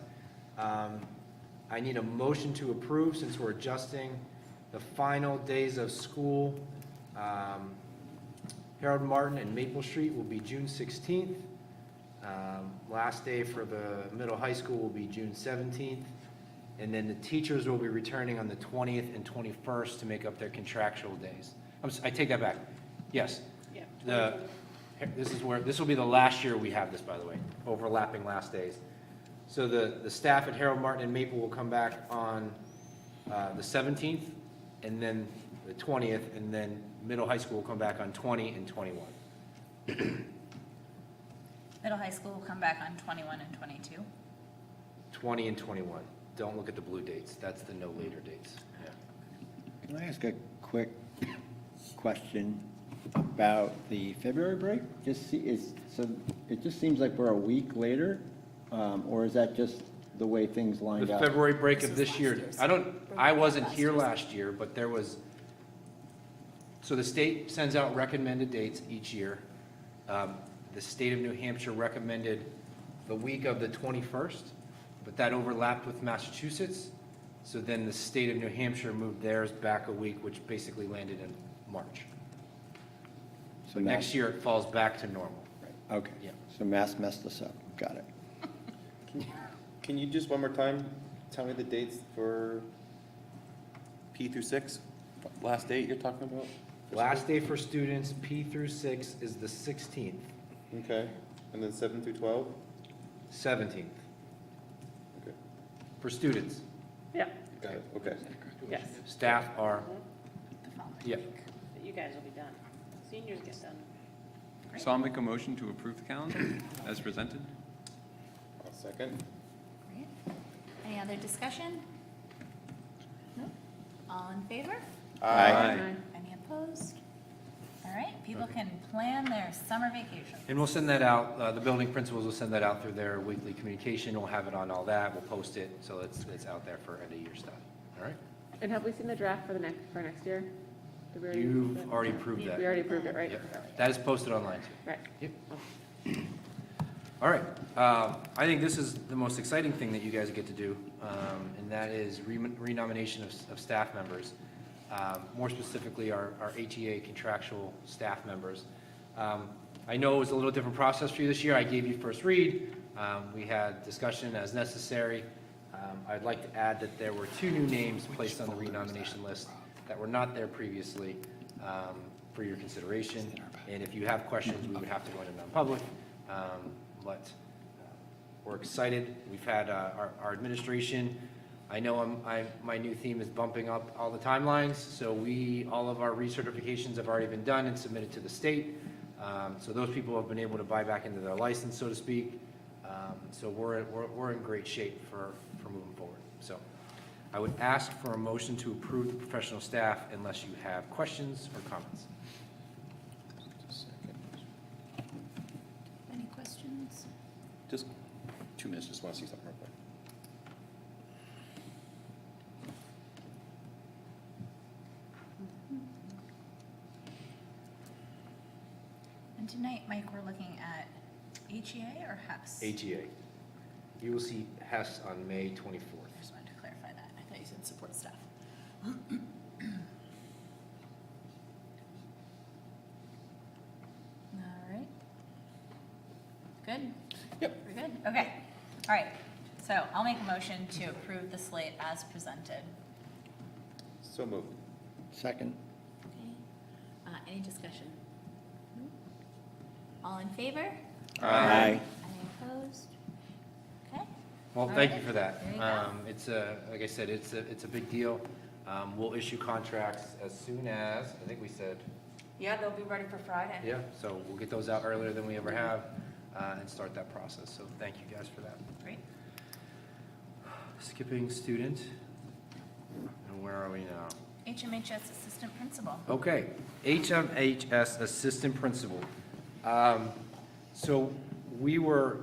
I need a motion to approve since we're adjusting the final days of school. Harold Martin and Maple Street will be June 16th. Last day for the middle high school will be June 17th. And then the teachers will be returning on the 20th and 21st to make up their contractual days. I take that back. Yes. Yeah. This will be the last year we have this, by the way, overlapping last days. So the staff at Harold Martin and Maple will come back on the 17th, and then the 20th, and then middle high school will come back on 20 and 21. Middle high school will come back on 21 and 22. 20 and 21. Don't look at the blue dates. That's the no later dates. Yeah. Can I ask a quick question about about the February break? So it just seems like we're a week later, or is that just the way things lined The up? February break of this year, I wasn't here last year, but there was, so the state sends out recommended dates each year. The state of New Hampshire recommended the week of the 21st, but that overlapped with Massachusetts. So then the state of New Hampshire moved theirs back a week, which basically landed in March. So So next year it falls back to normal. Okay, Yeah. so Mass messed us up, got it. Can you just one more time tell me the dates for P through 6? Last date you're talking about? Last day for students, P through 6, is the 16th, Okay, and then 7 through 12? 17th, Okay, for students. Yeah, got it, okay. yes. Staff are, yeah. But you guys will be done. Seniors get done. So I'll make a motion to approve the calendar as presented. I'll second. Great. Any other discussion? No? All in favor? Aye. Any opposed? All right, people can plan their summer vacation. And we'll send that out, the building principals will send that out through their weekly communication, we'll have it on all that, we'll post it, so it's out there for end of year stuff, all right? And have we seen the draft for next year? Did we already- You've already approved that. We already approved it, right? Yep. That is posted online too. Right. Yep. All right, I think this is the most exciting thing that you guys get to do, and that is renomination of staff members. More specifically, our HEA contractual staff members. I know it was a little different process for you this year. I gave you first read. We had discussion as necessary. I'd like to add that there were 2 new names placed on the renomination list that were not there previously for your consideration. And if you have questions, we would have to go into non-public. But we're excited. We've had our administration. I know my new theme is bumping up all the timelines, so all of our recertifications have already been done and submitted to the state. So those people have been able to buy back into their license, so to speak. So we're in great shape for moving forward. So I would ask for a motion to approve the professional staff unless you have questions or comments. Any questions? Just 2 minutes, just want to see something real quick. And tonight, Mike, we're looking at HEA or HES? HEA. You will see HES on May 24th. I just wanted to clarify that. I thought you said support staff. All right. Good? Yep. We're good? Okay. All right. So I'll make a motion to approve the slate as presented. So moved. Second? Okay. Any discussion? All in favor? Aye. Any opposed? Okay. Well, All thank right. you for that. There you go. It's like I said, it's a big deal. We'll issue contracts as soon as, I think we said, Yeah, they'll be ready for Friday. yeah, so we'll get those out earlier than we ever have, and start that process. So thank you guys for that. Great. Skipping student, and where are we now? HMHS assistant principal. Okay, HMHS assistant principal. So we were,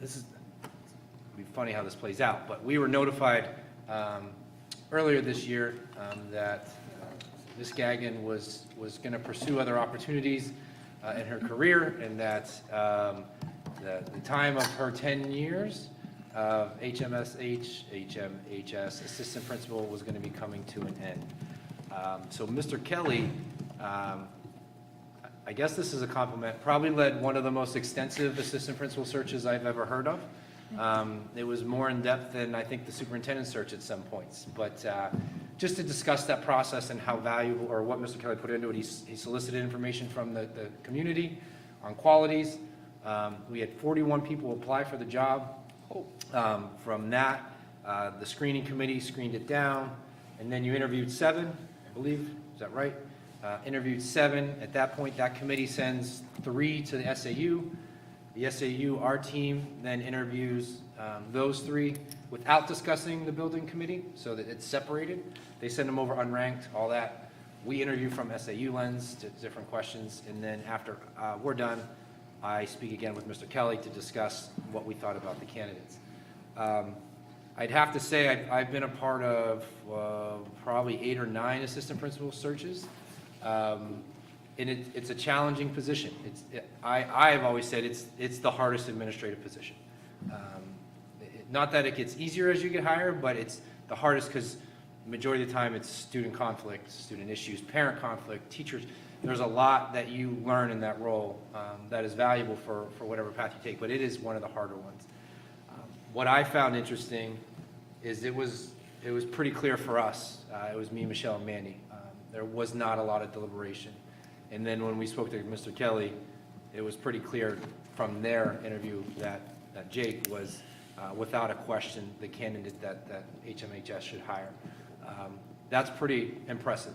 this is, it'll be funny how this plays out, but we were notified earlier this year that Ms. Gagnon was going to pursue other opportunities in her career, and that the time of her 10 years of HMHS assistant principal was going to be coming to an end. So Mr. Kelly, I guess this is a compliment, probably led one of the most extensive assistant principal searches I've ever heard of. It was more in-depth than I think the superintendent search at some points. But just to discuss that process and how valuable, or what Mr. Kelly put into it, he solicited information from the community on qualities. We had 41 people apply for the job. From that, the screening committee screened it down, and then you interviewed 7, I believe, is that right? Interviewed 7. At that point, that committee sends 3 to the SAU. The SAU, our team, then interviews those 3 without discussing the building committee, so that it's separated. They send them over unranked, all that. we interview from SAU lens to different questions, and then after we're done, I speak again with Mr. Kelly to discuss what we thought about the candidates. I'd have to say I've been a part of probably 8 or 9 assistant principal searches, and it's a challenging position. I've always said it's the hardest administrative position. Not that it gets easier as you get higher, but it's the hardest because majority of the time it's student conflict, student issues, parent conflict, teachers. There's a lot that you learn in that role that is valuable for whatever path you take, but it is one of the harder ones. What I found interesting is it was pretty clear for us. It was me, Michelle, and Mandy. There was not a lot of deliberation. And then when we spoke to Mr. Kelly, it was pretty clear from their interview that Jake was, without a question, the candidate that HMHS should hire. That's pretty impressive.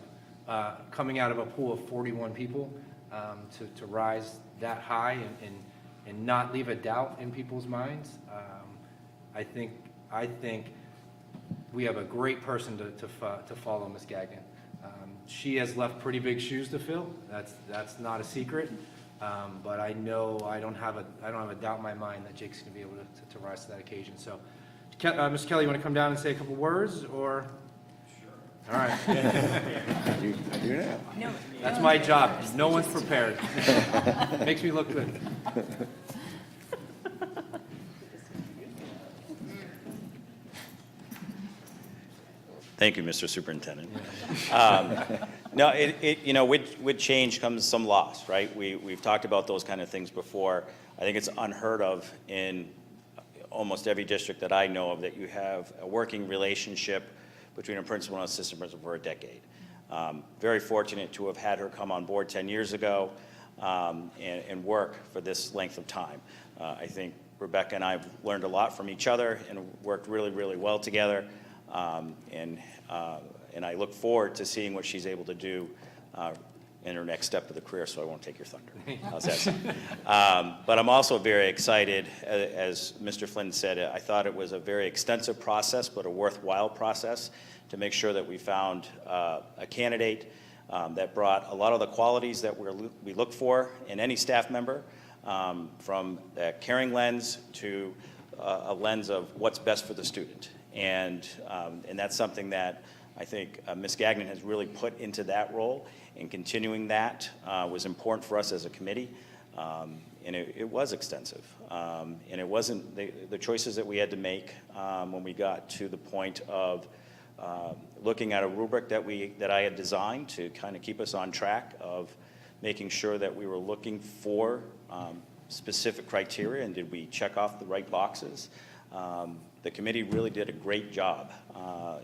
Coming out of a pool of 41 people to rise that high and not leave a doubt in people's minds, I think we have a great person to follow, Ms. Gagnon. She has left pretty big shoes to fill. That's not a secret. But I know I don't have a doubt in my mind that Jake's going to be able to rise to that occasion. So, Mr. Kelly, you want to come down and say a couple words, or? Sure. All right. I do now. No. That's my job. No one's prepared. Makes me look good. Thank you, Mr. Superintendent. No, with change comes some loss, right? We've talked about those kind of things before. I think it's unheard of in almost every district that I know of that you have a working relationship between a principal and assistant principal for a decade. Very fortunate to have had her come on board 10 years ago and work for this length of time. I think Rebecca and I have learned a lot from each other and worked really, really well together. And I look forward to seeing what she's able to do in her next step of the career, so I won't take your thunder. How's that sound? But I'm also very excited, as Mr. Flynn said, I thought it was a very extensive process, but a worthwhile process to make sure that we found a candidate that brought a lot of the qualities that we look for in any staff member, from that caring lens to a lens of what's best for the student. And that's something that I think Ms. Gagnon has really put into that role, and continuing that was important for us as a committee, and it was extensive. And it wasn't the choices that we had to make when we got to the point of looking at a rubric that I had designed to kind of keep us on track of making sure that we were looking for specific criteria, and did we check off the right boxes. The committee really did a great job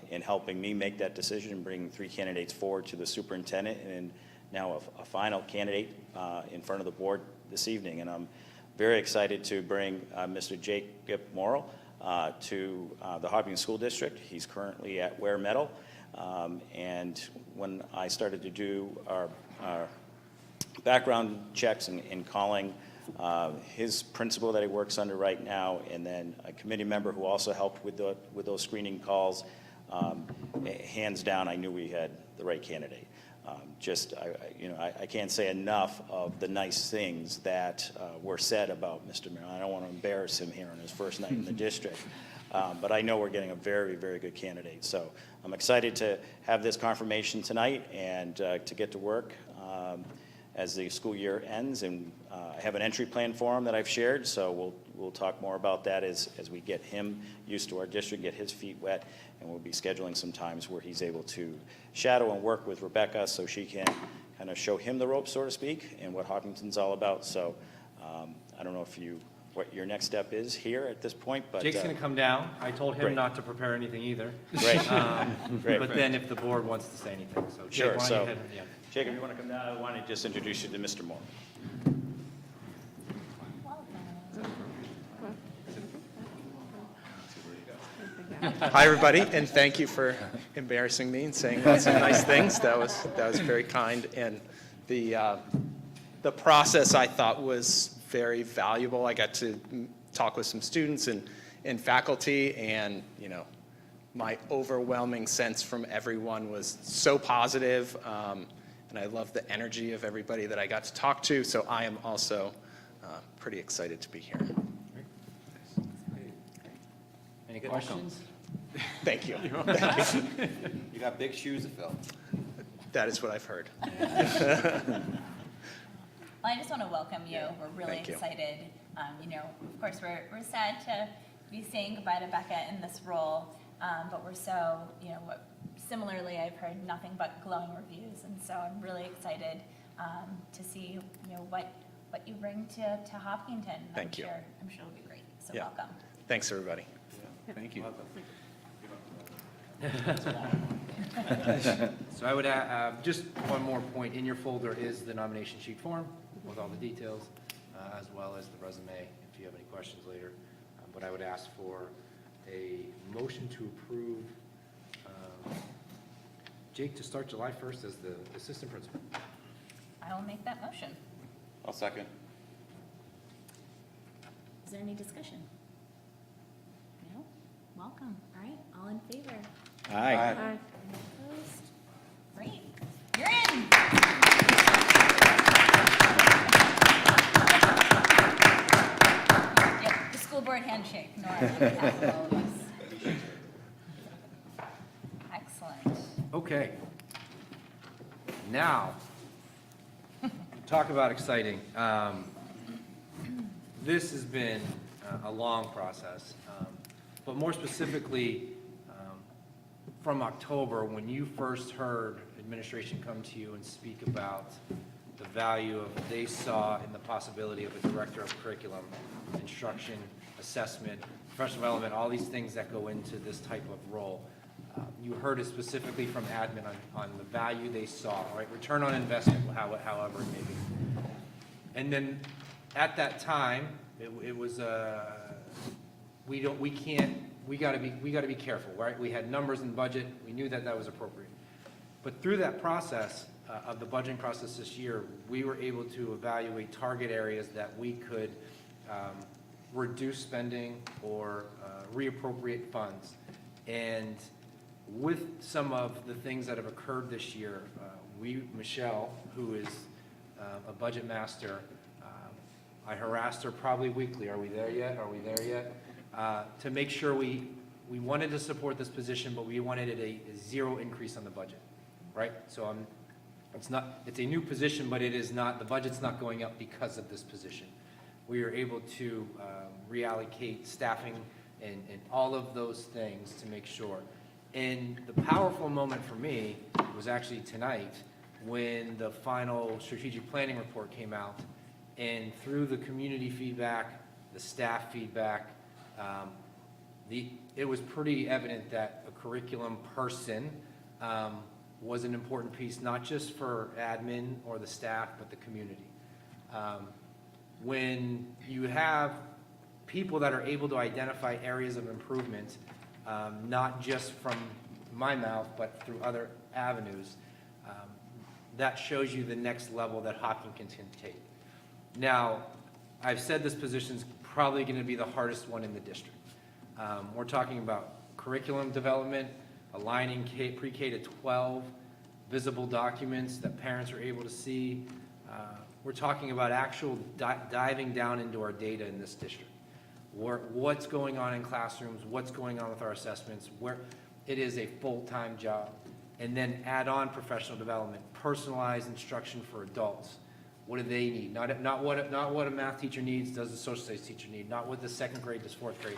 in helping me make that decision and bring 3 candidates forward to the superintendent, and now a final candidate in front of the board this evening. And I'm very excited to bring Mr. Jacob Morrill to the Hopkinton School District. He's currently at Ware Meadow. And when I started to do our background checks and calling his principal that he works under right now, and then a committee member who also helped with those screening calls, hands down, I knew we had the right candidate. I can't say enough of the nice things that were said about Mr. Merrill. I don't want to embarrass him here on his first night in the district, but I know we're getting a very, very good candidate. So I'm excited to have this confirmation tonight and to get to work as the school year ends. And I have an entry plan for him that I've shared, so we'll talk more about that as we get him used to our district, get his feet wet, and we'll be scheduling some times where he's able to shadow and work with Rebecca so she can kind of show him the ropes, so to speak, and what Hopkinton's all about. So I don't know what your next step is here at this point, but Jake's going to come down. I told him great. not to prepare anything either. Great. But then if the board wants to say anything, so Jake, sure. why don't So you head? Yeah. Jacob, you want to come down? I want to just introduce you to Mr. Moore. Hi, everybody, and thank you for embarrassing me and saying lots of nice things. That was very kind, and the process I thought was very valuable. I got to talk with some students and faculty, and my overwhelming sense from everyone was so positive, and I love the energy of everybody that I got to talk to, so I am also pretty excited to be here. Any questions? Thank you. You got big shoes to fill. That is what I've heard. Well, I just want to welcome you. We're really Thank you. excited. You know, of course, we're sad to be saying goodbye to Becca in this role, but we're so, you know, similarly, I've heard nothing but glowing reviews, and so I'm really excited to see, you know, what you bring to Hopkinton. Thank you. I'm sure it'll be great. So Yeah. welcome. Thanks, everybody. Thank you. So I would add, just one more point, in your folder is the nomination sheet form with all the details, as well as the resume, if you have any questions later. But I would ask for a motion to approve Jake to start July 1st as the assistant principal. I will make that motion. I'll second. Is there any discussion? No? Welcome. All right, all in favor? Aye. Any opposed? Great. You're in. Yep, the school board handshake. Nora, on behalf of all of us. Excellent. Okay. Now, talk about exciting. This has been a long process, but more specifically, from October, when you first heard administration come to you and speak about the value of they saw in the possibility of a director of curriculum, instruction, assessment, professional development, all these things that go into this type of role. You heard it specifically from admin on the value they saw, right? Return on investment, however it may be. And then at that time, it was we got to be careful, right? We had numbers in budget. We knew that was appropriate. But through that process of the budgeting process this year, we were able to evaluate target areas that we could reduce spending or reappropriate funds. And with some of the things that have occurred this year, Michelle, who is a budget master, I harassed her probably weekly. Are we there yet? Are we there yet? To make sure we wanted to support this position, but we wanted it a zero increase on the budget, right? So it's a new position, but it is not, the budget's not going up because of this position. We are able to reallocate staffing and all of those things to make sure. And the powerful moment for me was actually tonight when the final strategic planning report came out, and through the community feedback, the staff feedback, it was pretty evident that a curriculum person was an important piece, not just for admin or the staff, but the community. When you have people that are able to identify areas of improvement, not just from my mouth, but through other avenues, that shows you the next level that Hopkinton can take. Now, I've said this position's probably going to be the hardest one in the district. We're talking about curriculum development, aligning pre-K to 12, visible documents that parents are able to see. We're talking about actual diving down into our data in this district. What's going on in classrooms, what's going on with our assessments, where it is a full-time job. And then add on professional development, personalized instruction for adults. What do they need? Not what a math teacher needs, does a social studies teacher need, not what the second grade does fourth grade.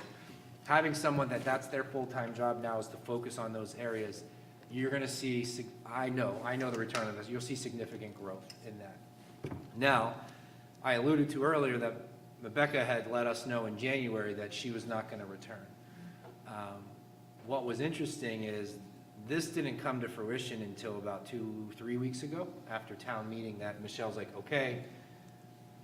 Having someone that's their full-time job now is to focus on those areas. You're gonna see, I know the return of this, you'll see significant growth in that. Now, I alluded to earlier that Rebecca had let us know in January that she was not gonna return. What was interesting is this didn't come to fruition until about 2-3 weeks ago after town meeting, that Michelle's like, okay,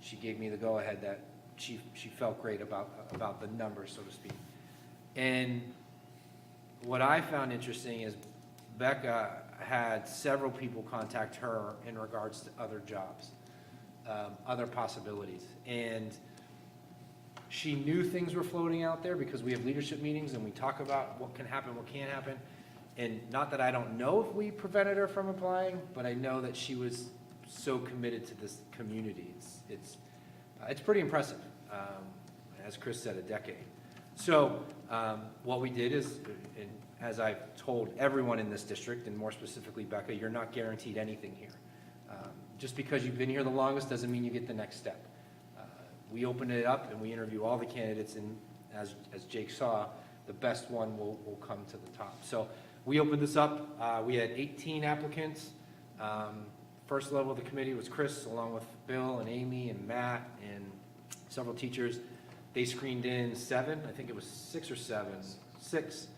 she gave me the go-ahead that she felt great about the numbers, so to speak. And what I found interesting is Becca had several people contact her in regards to other jobs, other possibilities. And She knew things were floating out there because we have leadership meetings and we talk about what can happen, what can't happen. And not that I don't know if we prevented her from applying, but I know that she was so committed to this community. It's pretty impressive. As Chris said, a decade. So what we did is, and as I've told everyone in this district, and more specifically Becca, you're not guaranteed anything here. Just because you've been here the longest doesn't mean you get the next step. We open it up and we interview all the candidates, and as Jake saw, the best one will come to the top. So we opened this up. We had 18 applicants. First level of the committee was Chris, along with Bill and Amy and Matt and several teachers. They screened in 7, I think it was 6 or 7, 6.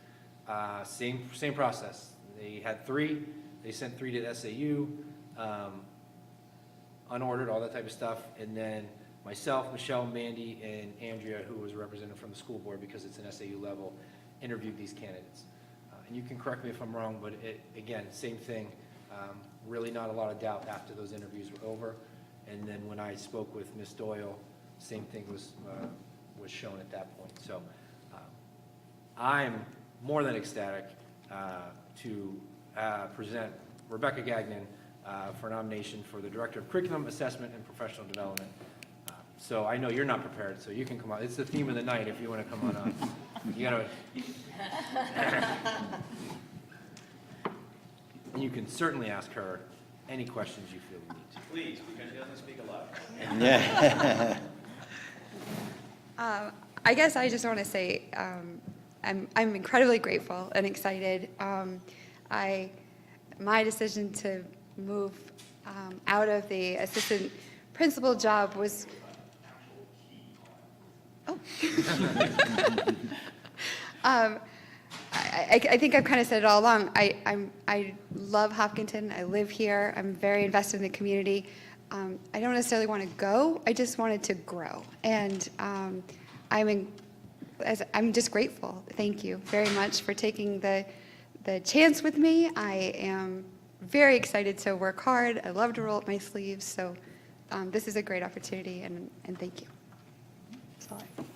Same process. They had 3. They sent 3 to SAU, unordered, all that type of stuff. And then myself, Michelle, Mandy, and Andrea, who was represented from the school board because it's an SAU level, interviewed these candidates. And you can correct me if I'm wrong, but again, same thing. Really not a lot of doubt after those interviews were over. And then when I spoke with Ms. Doyle, same thing was shown at that point. So I'm more than ecstatic to present Rebecca Gagnon for nomination for the Director of Curriculum, Assessment, and Professional Development. So I know you're not prepared, so you can come on. It's the theme of the night if you want to come on up. You gotta. And you can certainly ask her any questions you feel you need to. Please, because she doesn't speak a lot. Yeah. I guess I just want to say I'm incredibly grateful and excited. My decision to move out of the assistant principal job was. Oh. I think I've kind of said it all along. I love Hopkinton. I live here. I'm very invested in the community. I don't necessarily want to go. I just wanted to grow. And I'm just grateful. Thank you very much for taking the chance with me. I am very excited to work hard. I love to roll up my sleeves. So this is a great opportunity, and thank you. That's all I have.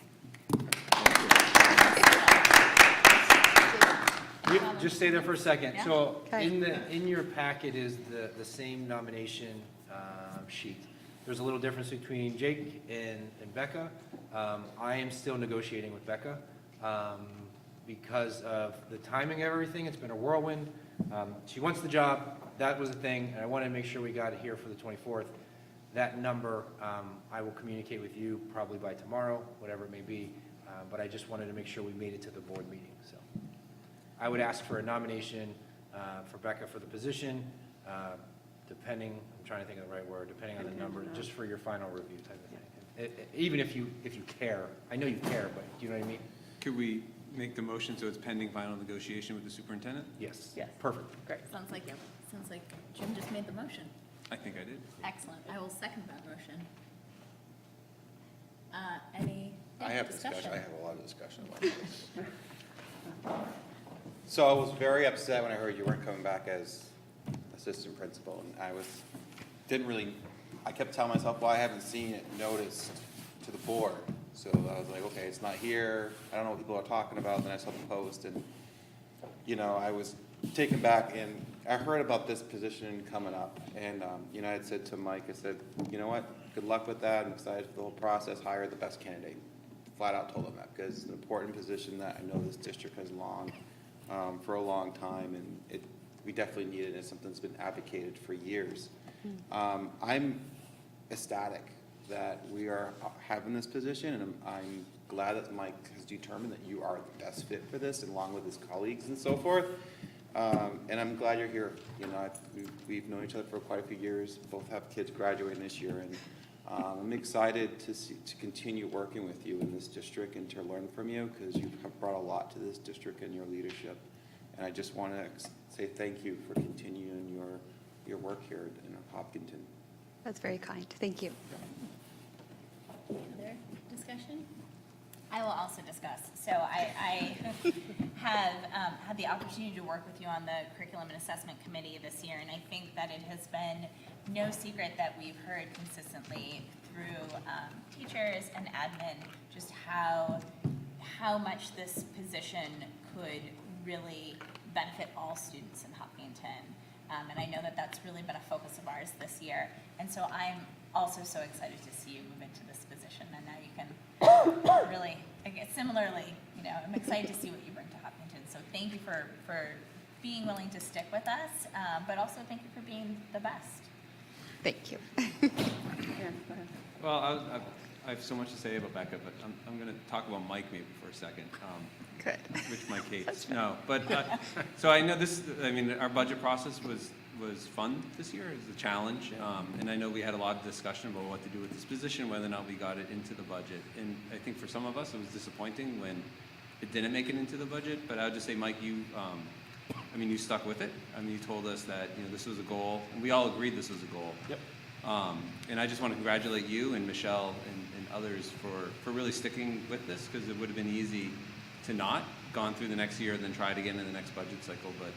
Just stay there for a second. Yeah. So Okay. in your packet is the same nomination sheet. There's a little difference between Jake and Becca. I am still negotiating with Becca because of the timing of everything. It's been a whirlwind. She wants the job. That was the thing, and I wanted to make sure we got it here for the 24th. That number, I will communicate with you probably by tomorrow, whatever it may be. But I just wanted to make sure we made it to the board meeting. So I would ask for a nomination for Becca for the position, depending, I'm trying to think of the right word, depending on the number, just for your final review type of thing. Even if you care, I know you care, but do you know what I mean? Could we make the motion so it's pending final negotiation with the superintendent? Yes. Yes. Perfect. Great. Sounds like Jim just made the motion. I think I did. Excellent. I will second that motion. Any I have discussion? discussion, I have a lot of discussion about this. So I was very upset when I heard you weren't coming back as assistant principal, and I kept telling myself, well, I haven't seen it noticed to the board. So I was like, okay, it's not here, I don't know what people are talking about, then I saw the post, and, I was taken back, and I heard about this position coming up, and, I had said to Mike, I said, you know what, good luck with that, I'm excited for the whole process, hire the best candidate. Flat out told him that, because it's an important position that I know this district has for a long time, and we definitely need it, and it's something that's been advocated for years. I'm ecstatic that we are having this position, and I'm glad that Mike has determined that you are the best fit for this, along with his colleagues and so forth. And I'm glad you're here. We've known each other for quite a few years, both have kids graduating this year, and I'm excited to continue working with you in this district and to learn from you, because you have brought a lot to this district and your leadership. And I just want to say thank you for continuing your work here in Hopkinton. That's very kind. Thank you. Any other discussion? I will also discuss. So I have had the opportunity to work with you on the Curriculum and Assessment Committee this year, and I think that it has been no secret that we've heard consistently through teachers and admin just how much this position could really benefit all students in Hopkinton. And I know that that's really been a focus of ours this year. And so I'm also so excited to see you move into this position. And now you can really, again, similarly, I'm excited to see what you bring to Hopkinton. So thank you for being willing to stick with us, but also thank you for being the best. Thank you. Yeah, go ahead. Well, I have so much to say about Becca, but I'm going to talk about Mike maybe for a second. Good. Which Mike hates. No, but, so I know our budget process was fun this year. It was a challenge. And I know we had a lot of discussion about what to do with this position, whether or not we got it into the budget. And I think for some of us, it was disappointing when it didn't make it into the budget. But I would just say, Mike, you stuck with it. You told us that, this was a goal, and we all agreed this was a goal. Yep. And I just want to congratulate you and Michelle and others for really sticking with this, because it would have been easy to not gone through the next year and then try it again in the next budget cycle. But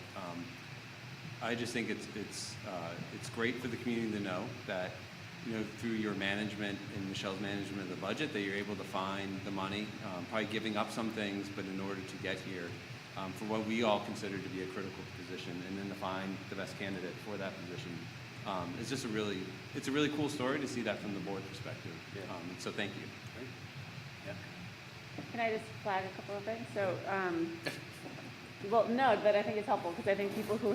I just think it's great for the community to know that, through your management and Michelle's management of the budget, that you're able to find the money, probably giving up some things, but in order to get here, for what we all consider to be a critical position, and then to find the best candidate for that position. It's just a really cool story to see that from the board perspective. So thank you. Can I just flag a couple of things? So, no, but I think it's helpful because I think people who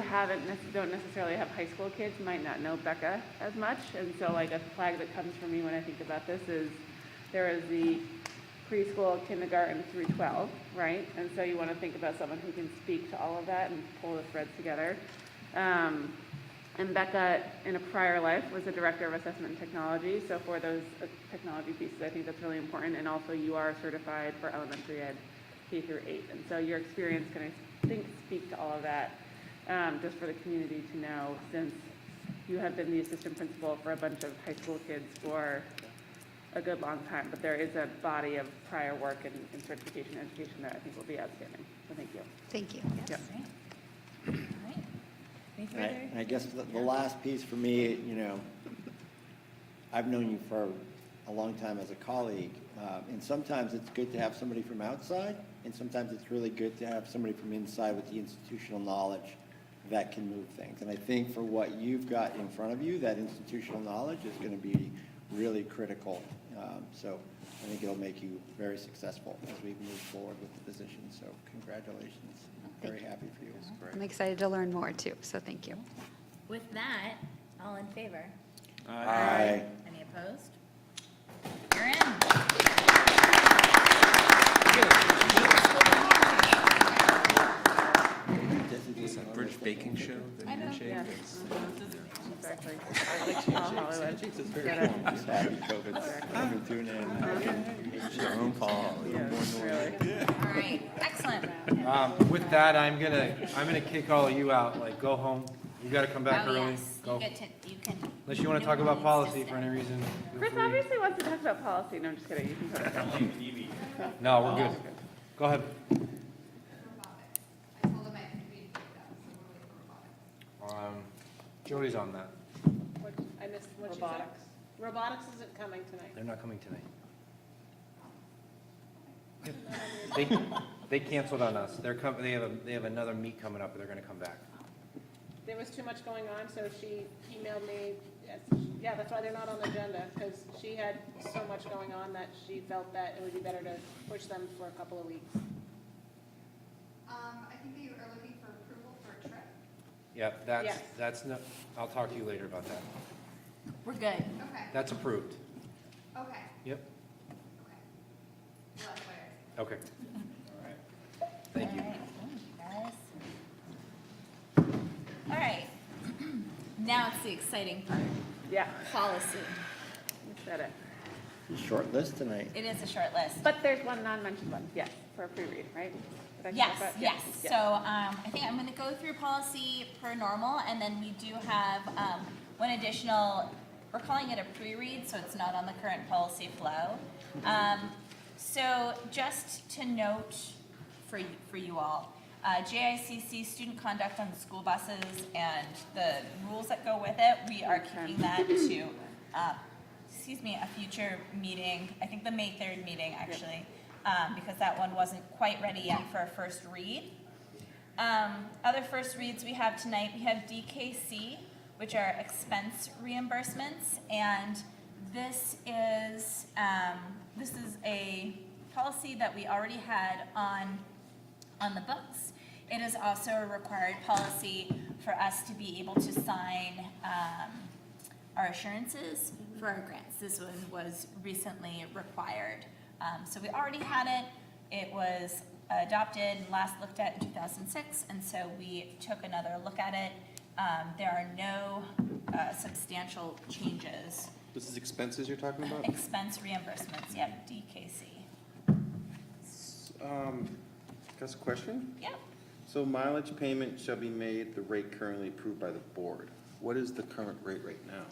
don't necessarily have high school kids might not know Becca as much. And so like a flag that comes for me when I think about this is there is the preschool, kindergarten through 12, right? And so you want to think about someone who can speak to all of that and pull the threads together. And Becca, in a prior life, was the Director of Assessment and Technology. So for those technology pieces, I think that's really important. And also you are certified for elementary ed K through 8. And so your experience can, I think, speak to all of that, just for the community to know, since you have been the assistant principal for a bunch of high school kids for a good long time. But there is a body of prior work and certification and education that I think will be outstanding. So thank you. Thank you. Yep. And I guess the last piece for me, I've known you for a long time as a colleague, and sometimes it's good to have somebody from outside, and sometimes it's really good to have somebody from inside with the institutional knowledge that can move things. And I think for what you've got in front of you, that institutional knowledge is going to be really critical. So I think it'll make you very successful as we move forward with the position. So congratulations. Very happy for you. I'm excited to learn more too, so thank you. With that, all in favor? Aye. Any opposed? You're in. Is that British baking show? The handshake? Yes. Exactly. Hollywood. COVID tune in. Jerome Paul. Yes, really. All right, excellent. With that, I'm gonna kick all of you out, go home. You gotta come back Oh, early. yes, Go. you can. Unless you wanna talk about policy for any reason. feel Chris free. obviously wants to talk about policy. No, I'm just kidding. You can go ahead. No, we're good. Go ahead. Jody's on that. I missed what you said. Robotics isn't coming tonight. They're not coming tonight. They canceled on us. They have another meet coming up, but they're gonna come back. There was too much going on, so she emailed me. Yeah, that's why they're not on the agenda, because she had so much going on that she felt that it would be better to push them for a couple of weeks. I think that you are looking for approval for a trip. Yep, Yes. that's no, I'll talk to you later about that. We're good. Okay. That's approved. Okay. Yep, Okay. Well, that's what okay. All right. Thank you. All right, thank you, guys. All right. Now it's the exciting part. Yeah. Policy. You said it. Short list tonight. It is a short list. But there's one non-mentioned one, yes, for a pre-read, right? Did I Yes, catch that? yes. So I think I'm going to go through policy per normal, and then we do have one additional, we're calling it a pre-read, so it's not on the current policy flow. So just to note for you all, JICC student conduct on school buses and the rules that go with it, we are kicking that to excuse me, a future meeting, I think the May 3rd meeting, actually, because that one wasn't quite ready yet for a first read. Other first reads we have tonight, we have DKC, which are expense reimbursements, and this is a policy that we already had on the books. It is also a required policy for us to be able to sign our assurances for our grants. This one was recently required. So we already had it. It was adopted and last looked at in 2006, and so we took another look at it. There are no substantial changes. This is expenses you're talking about? Expense reimbursements, yep, DKC. Got a question? Yep. So mileage payment shall be made at the rate currently approved by the board. What is the current rate right now?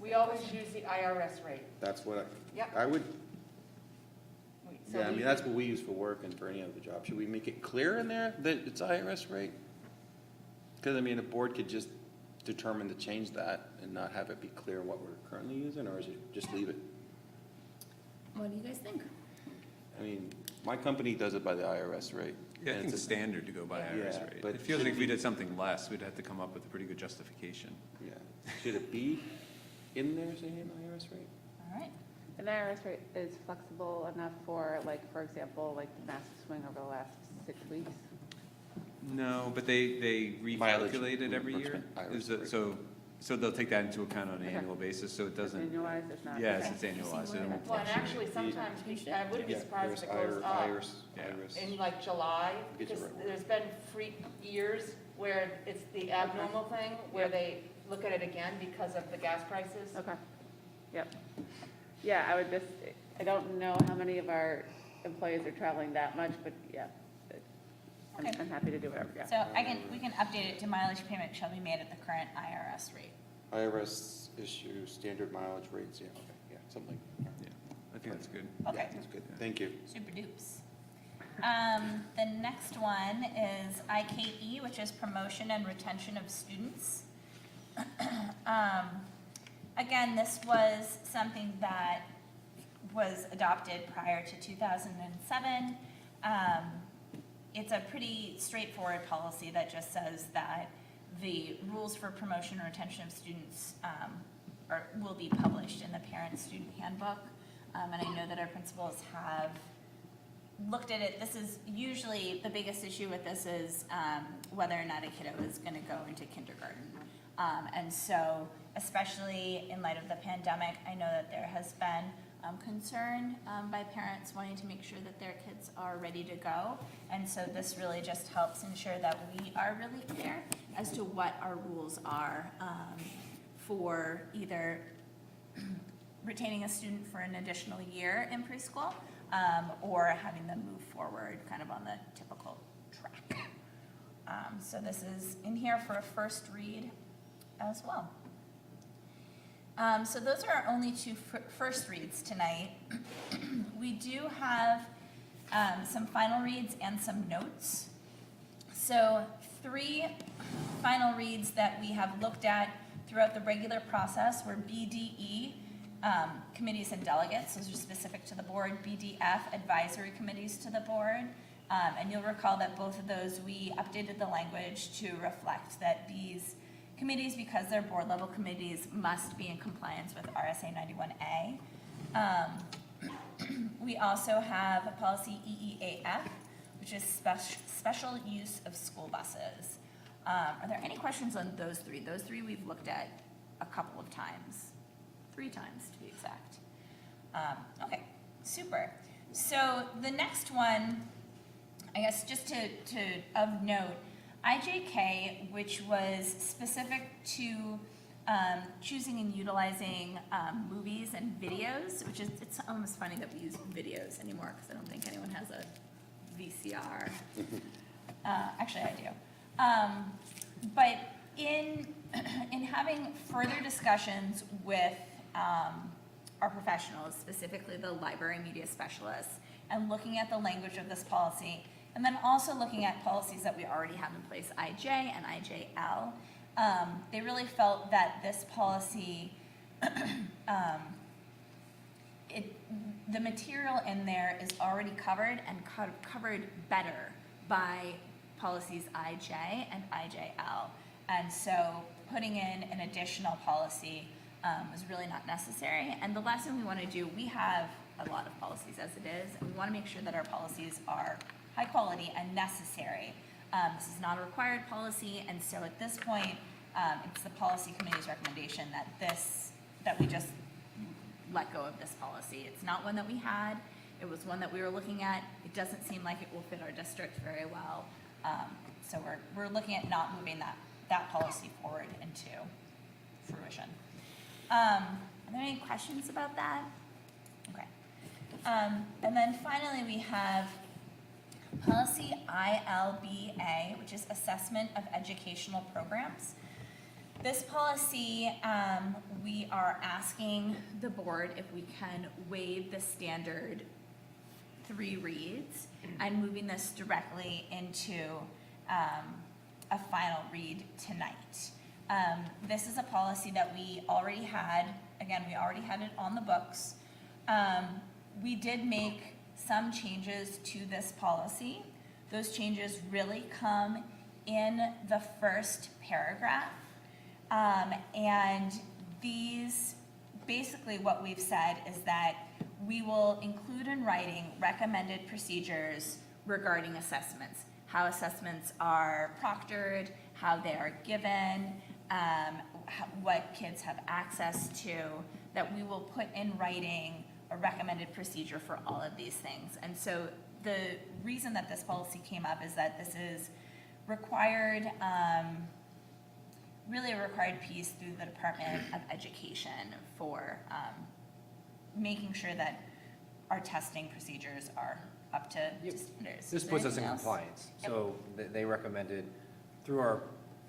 We always use the IRS rate. That's what Yep. I would, So yeah, I we- mean, that's what we use for work and for any other job. Should we make it clear in there that it's IRS rate? Because, I mean, a board could just determine to change that and not have it be clear what we're currently using, or is it just leave it? What do you guys think? I mean, my company does it by the IRS rate. Yeah, I and think it's a- standard to go by IRS Yeah, rate. but It feels should like if we it did something less, we'd have to come up with a pretty good justification. Yeah. Should it be in there saying IRS rate? All right. An IRS rate is flexible enough for, like, for example, like the massive swing over the last 6 weeks? No, but they Mileage recalculate it every year. reimbursement, Is it- So they'll take that into account on an Okay. annual basis, so it It's doesn't. annualized, it's not? Yes, Okay. it's annualized. It won't Well, and fluctuate. actually, sometimes, I wouldn't be Yeah, surprised if it there's goes up. Iris. In like July, Get you because right. there's been years where it's the abnormal thing, where they look at it again because of the gas prices. Okay, yep. Yeah, I would just, I don't know how many of our employees are traveling that much, but yeah, I'm Okay. I'm happy to do whatever, yeah. So we can update it to mileage payment shall be made at the current IRS rate. IRS issue standard mileage rates, yeah, okay, yeah, something. Yeah, I think that's good. Okay. Yeah, that's good, thank you. Super dupes. The next one is IKE, which is promotion and retention of students. Again, this was something that was adopted prior to 2007. It's a pretty straightforward policy that just says that the rules for promotion and retention of students will be published in the parent-student handbook. And I know that our principals have looked at it. This is usually, the biggest issue with this is whether or not a kiddo is going to go into kindergarten. And so, especially in light of the pandemic, I know that there has been concern by parents wanting to make sure that their kids are ready to go. And so this really just helps ensure that we are really clear as to what our rules are for either retaining a student for an additional year in preschool or having them move forward kind of on the typical track. So this is in here for a first read as well. So those are our only two first reads tonight. We do have some final reads and some notes. So 3 final reads that we have looked at throughout the regular process were BDE, committees and delegates. Those are specific to the board. BDF, advisory committees to the board. And you'll recall that both of those, we updated the language to reflect that these committees, because they're board level committees, must be in compliance with RSA 91A. We also have a policy EEAF, which is special use of school buses. Are there any questions on those 3? Those 3 we've looked at a couple of times, 3 times to be exact. Okay, super. So the next one, I guess just of note, IJK, which was specific to choosing and utilizing movies and videos, which is, it's almost funny that we use videos anymore because I don't think anyone has a VCR. Actually, I do. But in having further discussions with our professionals, specifically the library media specialists, and looking at the language of this policy, and then also looking at policies that we already have in place, IJ and IJL, they really felt that this policy the material in there is already covered and covered better by policies IJ and IJL. And so putting in an additional policy was really not necessary. And the last thing we want to do, we have a lot of policies as it is, and we want to make sure that our policies are high quality and necessary. This is not a required policy, and so at this point, it's the policy committee's recommendation that we just let go of this policy. It's not one that we had. It was one that we were looking at. It doesn't seem like it will fit our district very well. So we're looking at not moving that policy forward into fruition. Are there any questions about that? Okay. And then finally, we have policy ILBA, which is Assessment of Educational Programs. This policy, we are asking the board if we can waive the standard 3 reads and moving this directly into a final read tonight. This is a policy that we already had. Again, we already had it on the books. We did make some changes to this policy. Those changes really come in the first paragraph. And these, basically what we've said is that we will include in writing recommended procedures regarding assessments, how assessments are proctored, how they are given, what kids have access to, that we will put in writing a recommended procedure for all of these things. And so the reason that this policy came up is that this is required, really a required piece through the Department of Education for making sure that our testing procedures are up to standards. This Is there puts us in anything else? compliance. Yep. So they recommended, through our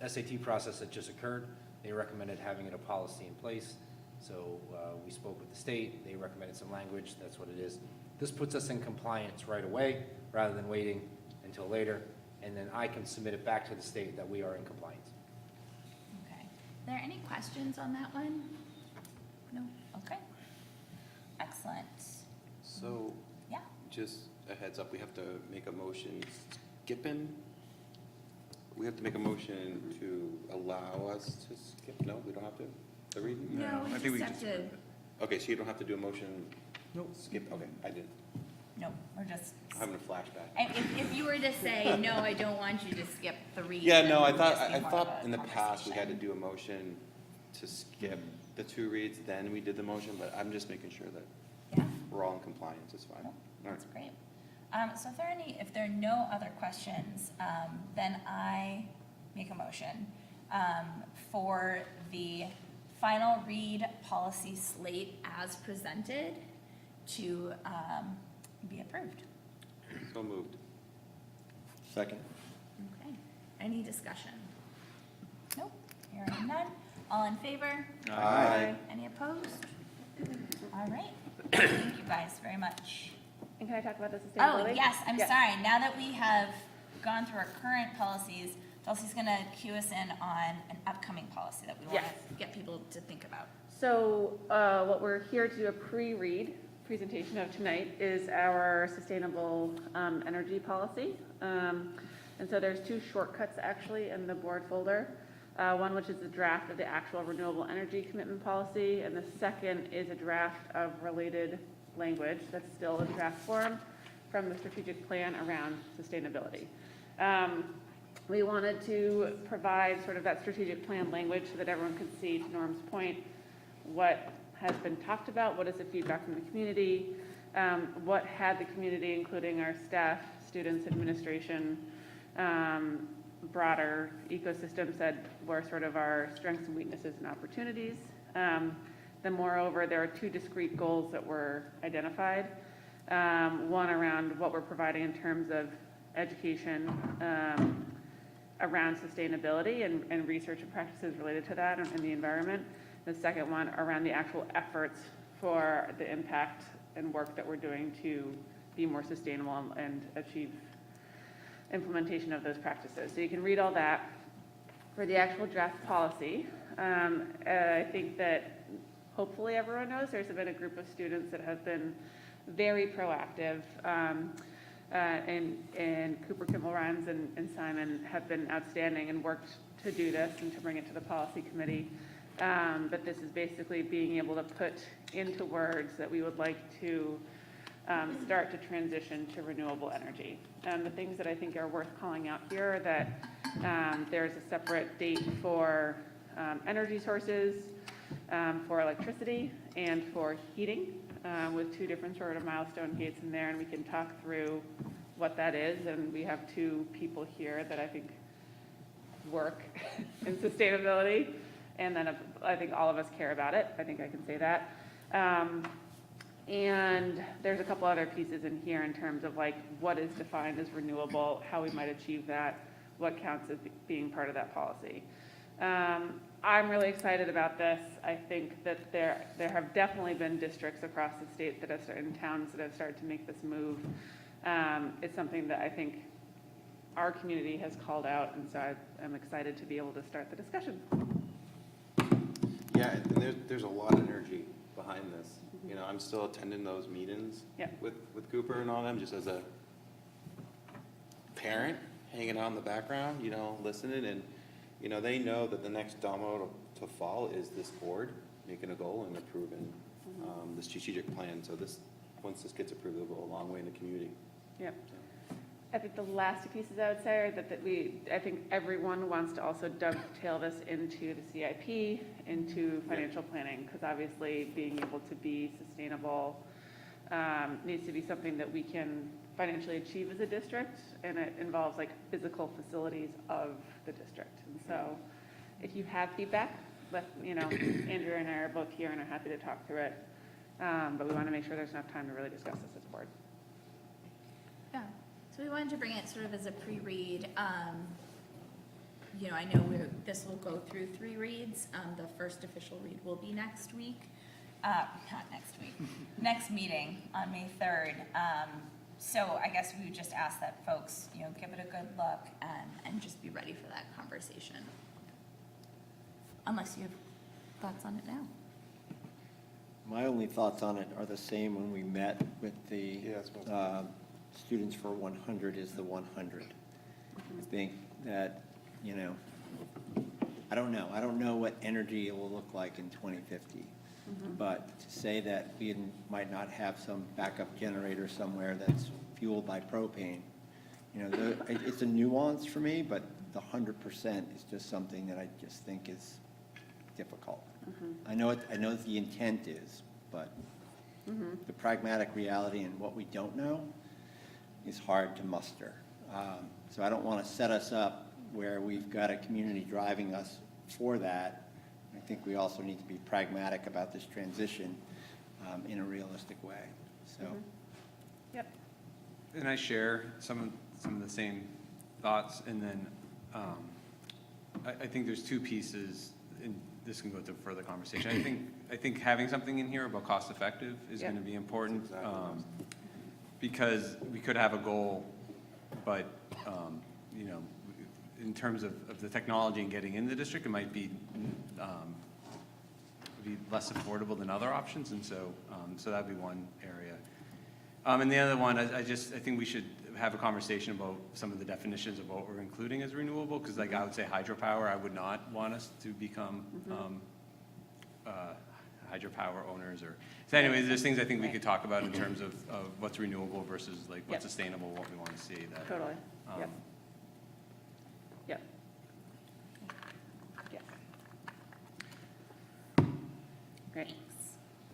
SAT process that just occurred, they recommended having a policy in place. So we spoke with the state, they recommended some language, that's what it is. This puts us in compliance right away, rather than waiting until later, and then I can submit it back to the state that we are in compliance. Okay. Are there any questions on that one? No? Okay. Excellent. So, Yeah. just a heads up, we have to make a motion skipping. We have to make a motion to allow us to skip, no, we don't have to, the reading? No, we I think we just have just- to, Okay, so you don't have to do a motion? No. Skip, okay, I did, no, we're just, I'm having a flashback. if you were to say, no, I don't want you to skip the read. Yeah, then no, it I would thought, just be I more thought of a in the past we had to conversation. do a motion to skip the 2 reads, then we did the motion, but I'm just making sure that Yeah. we're all in compliance, it's fine. All right. That's great. So if there are no other questions, then I make a motion for the final read policy slate as presented to be approved. So moved. Second. Okay. Any discussion? Nope. Hearing none. All in favor? Aye. Any opposed? All right. Thank you guys very much. And can I talk about the Oh, sustainability? yes, I'm sorry. Now that we have gone through our current policies, Chelsea's going to cue us in on an upcoming policy that we want Yes. to get people to think about. So what we're here to do a pre-read presentation of tonight is our sustainable energy policy. And so there's 2 shortcuts actually in the board folder. One which is the draft of the actual renewable energy commitment policy, and the second is a draft of related language that's still in draft form from the strategic plan around sustainability. We wanted to provide sort of that strategic plan language so that everyone could see, to Norm's point, what has been talked about, what is the feedback from the community, what had the community, including our staff, students, administration, broader ecosystem said were sort of our strengths and weaknesses and opportunities. Then moreover, there are 2 discrete goals that were identified. One around what we're providing in terms of education around sustainability and research and practices related to that in the environment. The second one around the actual efforts for the impact and work that we're doing to be more sustainable and achieve implementation of those practices. So you can read all that. For the actual draft policy, I think that hopefully everyone knows there's been a group of students that have been very proactive. And Cooper Kimmel-Renz and Simon have been outstanding and worked to do this and to bring it to the policy committee. But this is basically being able to put into words that we would like to start to transition to renewable energy. The things that I think are worth calling out here are that there's a separate date for energy sources, for electricity, and for heating, with two different sort of milestone dates in there, and we can talk through what that is. And we have two people here that I think work in sustainability, and then I think all of us care about it. I think I can say that. And there's a couple other pieces in here in terms of like what is defined as renewable, how we might achieve that, what counts as being part of that policy. I'm really excited about this. I think that there have definitely been districts across the state that have started, and towns that have started to make this move. It's something that I think our community has called out, and so I'm excited to be able to start the discussion. Yeah, and there's a lot of energy behind this. You know, I'm still attending those meetings with Cooper and all them, just as a parent, hanging out in the background, you know, listening. And, you know, they know that the next domino to fall is this board making a goal and approving the strategic plan. So once this gets approved, it'll go a long way in the community. Yep. I think the last two pieces I would say are that I think everyone wants to also dovetail this into the CIP, into financial planning, because obviously being able to be sustainable needs to be something that we can financially achieve as a district, and it involves like physical facilities of the district. And so if you have feedback, Andrew and I are both here and are happy to talk through it, but we want to make sure there's enough time to really discuss this as a board. Yeah, so we wanted to bring it sort of as a pre-read. I know this will go through 3 reads. The first official read will be next week. Not next week, next meeting on May 3rd. So I guess we would just ask that folks, give it a good look and just be ready for that conversation. Unless you have thoughts on it now. My only thoughts on it are the same when we met with the Students for 100 is the 100. I think that, I don't know. I don't know what energy it will look like in 2050. But to say that we might not have some backup generator somewhere that's fueled by propane, it's a nuance for me, but the 100% is just something that I just think is difficult. I know the intent is, but the pragmatic reality and what we don't know is hard to muster. So I don't want to set us up where we've got a community driving us for that. I think we also need to be pragmatic about this transition in a realistic way. So. Yep. And I share some of the same thoughts, and then I think there's 2 pieces, and this can go to further conversation. I think having something in here about cost effective is going to be important, because we could have a goal, but in terms of the technology and getting in the district, it might be less affordable than other options, and so that'd be one area. And the other one, I think we should have a conversation about some of the definitions of what we're including as renewable, because I would say hydropower, I would not want us to become hydropower owners. So anyways, there's things I think we could talk about in terms of what's renewable versus like what's sustainable, what we want to see. Totally. Yep. Great.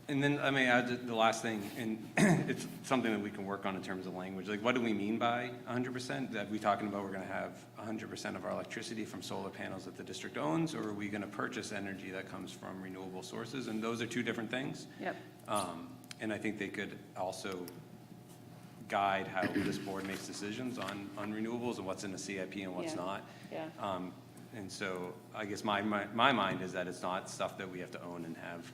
And then, I mean, add the last thing, and it's something that we can work on in terms of language. Like, what do we mean by 100%? Are we talking about we're going to have 100% of our electricity from solar panels that the district owns, or are we going to purchase energy that comes from renewable sources? And those are 2 different things. Yep. And I think they could also guide how this board makes decisions on renewables and what's in the CIP and what's not. Yeah. And so I guess my mind is that it's not stuff that we have to own and have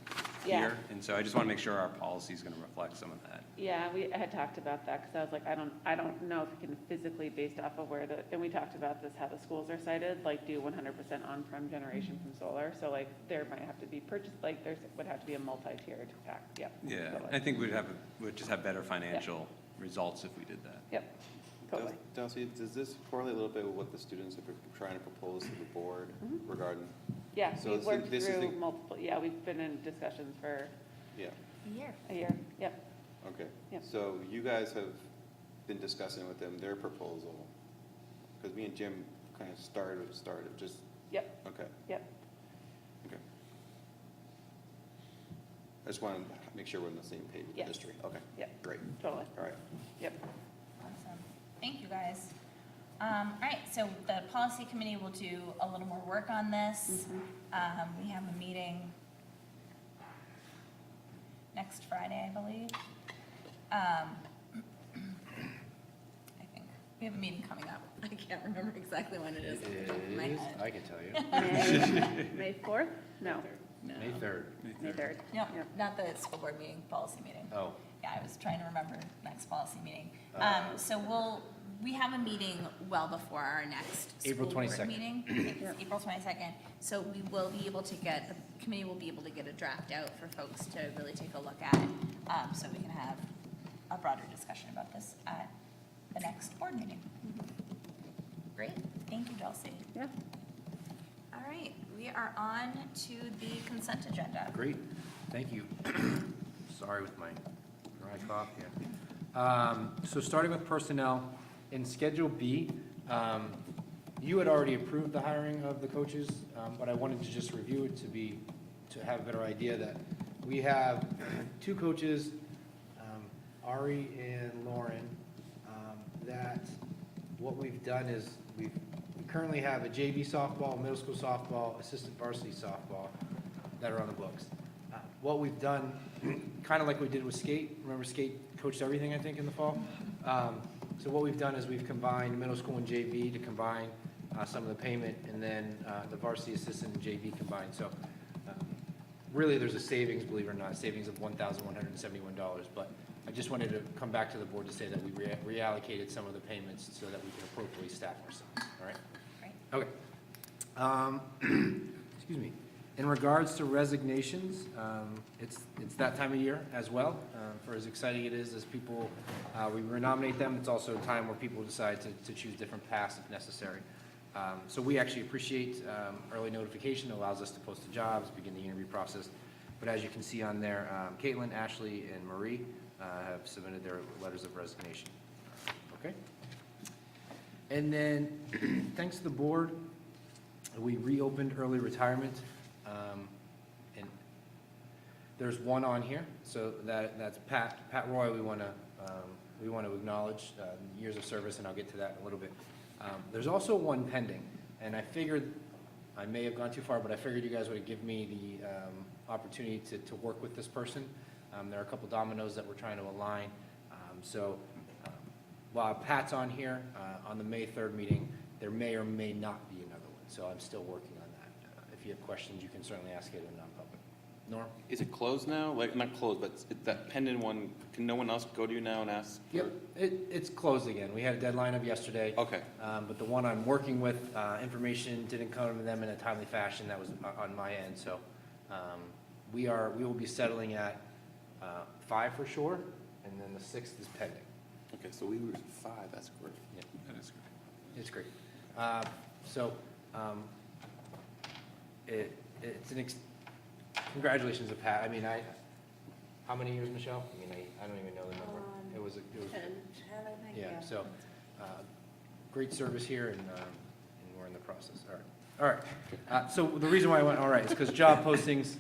Yeah. here. And so I just want to make sure our policy is going to reflect some of that. Yeah, I had talked about that, because I was like, I don't know if we can physically, based off of where and we talked about this, how the schools are cited, like do 100% on-prem generation from solar. So like, there might have to be would have to be a multi-tiered tax, yep. Yeah, totally. I think we'd just have better financial results if we did that. Yep, totally. Darcy, does this correlate a little bit with what the students are trying to propose to the board regarding? Yeah, So we've worked this is through the- multiple, yeah, we've been in discussions for Yeah, a year, yep. okay. Yep. So you guys have been discussing with them their proposal, because me and Jim kind of started just. Yep. Okay. Yep. Okay. I just wanted to make sure we're on the same page with Yes. history. Okay. Yep. Great. Totally. All right. Yep. Awesome. Thank you, guys. All right, so the policy committee will do a little more work on this. We have a meeting next Friday, I believe. I think we have a meeting coming up. I can't remember exactly when it is. off the top of my head. I can tell you. May 4th? No. No. May 3rd. May 3rd. No, not the school board meeting, policy meeting. Oh. Yeah, I was trying to remember next policy meeting. Uh, So we have a meeting well before our next April school board 22nd. meeting. It's April 22nd. So we will be able to the committee will be able to get a draft out for folks to really take a look at it. So we can have a broader discussion about this at the next board meeting. Great, thank you, Dulcie. Yeah. All right, we are on to the consent agenda. Great, thank you. Sorry with my dry cough here. So starting with personnel, in Schedule B, you had already approved the hiring of the coaches, but I wanted to just review it to have a better idea that we have 2 coaches, Ari and Lauren, that what we've done is we currently have a JV softball, middle school softball, assistant varsity softball that are on the books. What we've done, kind of like we did with skate, remember skate coached everything, I think, in the fall? So what we've done is we've combined middle school and JV to combine some of the payment, and then the varsity assistant and JV combined. So really, there's a savings, believe it or not, savings of $1,171, but I just wanted to come back to the board to say that we reallocated some of the payments so that we can appropriately staff ourselves, all right? Okay. Excuse me. In regards to resignations, it's that time of year as well. For as exciting it is as people, we renominate them, it's also a time where people decide to choose different paths if necessary. So we actually appreciate early notification. It allows us to post the jobs, begin the interview process. But as you can see on there, Caitlin, Ashley, and Marie have submitted their letters of resignation. Okay? And then, thanks to the board, we reopened early retirement. And there's one on here, so that's Pat Roy. We want to acknowledge years of service, and I'll get to that in a little bit. There's also one pending, and I figured I may have gone too far, but I figured you guys would give me the opportunity to work with this person. There are a couple dominoes that we're trying to align. While Pat's on here, on the May 3rd meeting, there may or may not be another one, so I'm still working on that. If you have questions, you can certainly ask it in non-public. Norm? Is it closed now? Like, not closed, but that pending one, can no one else go to you now and ask? Yep, it's closed again. We had a deadline of yesterday. Okay. But the one I'm working with, information didn't come to them in a timely fashion. That was on my end, so we will be settling at 5 for sure, and then the 6th is pending. Okay, so we were at 5, that's great. Yeah. That is great. It's great. It's congratulations to Pat. I mean, how many years, Michelle? I mean, I don't even know the number. It was 10, I think. yeah, so, great service here, and we're in the process. All right. So the reason why I went all right is because job postings,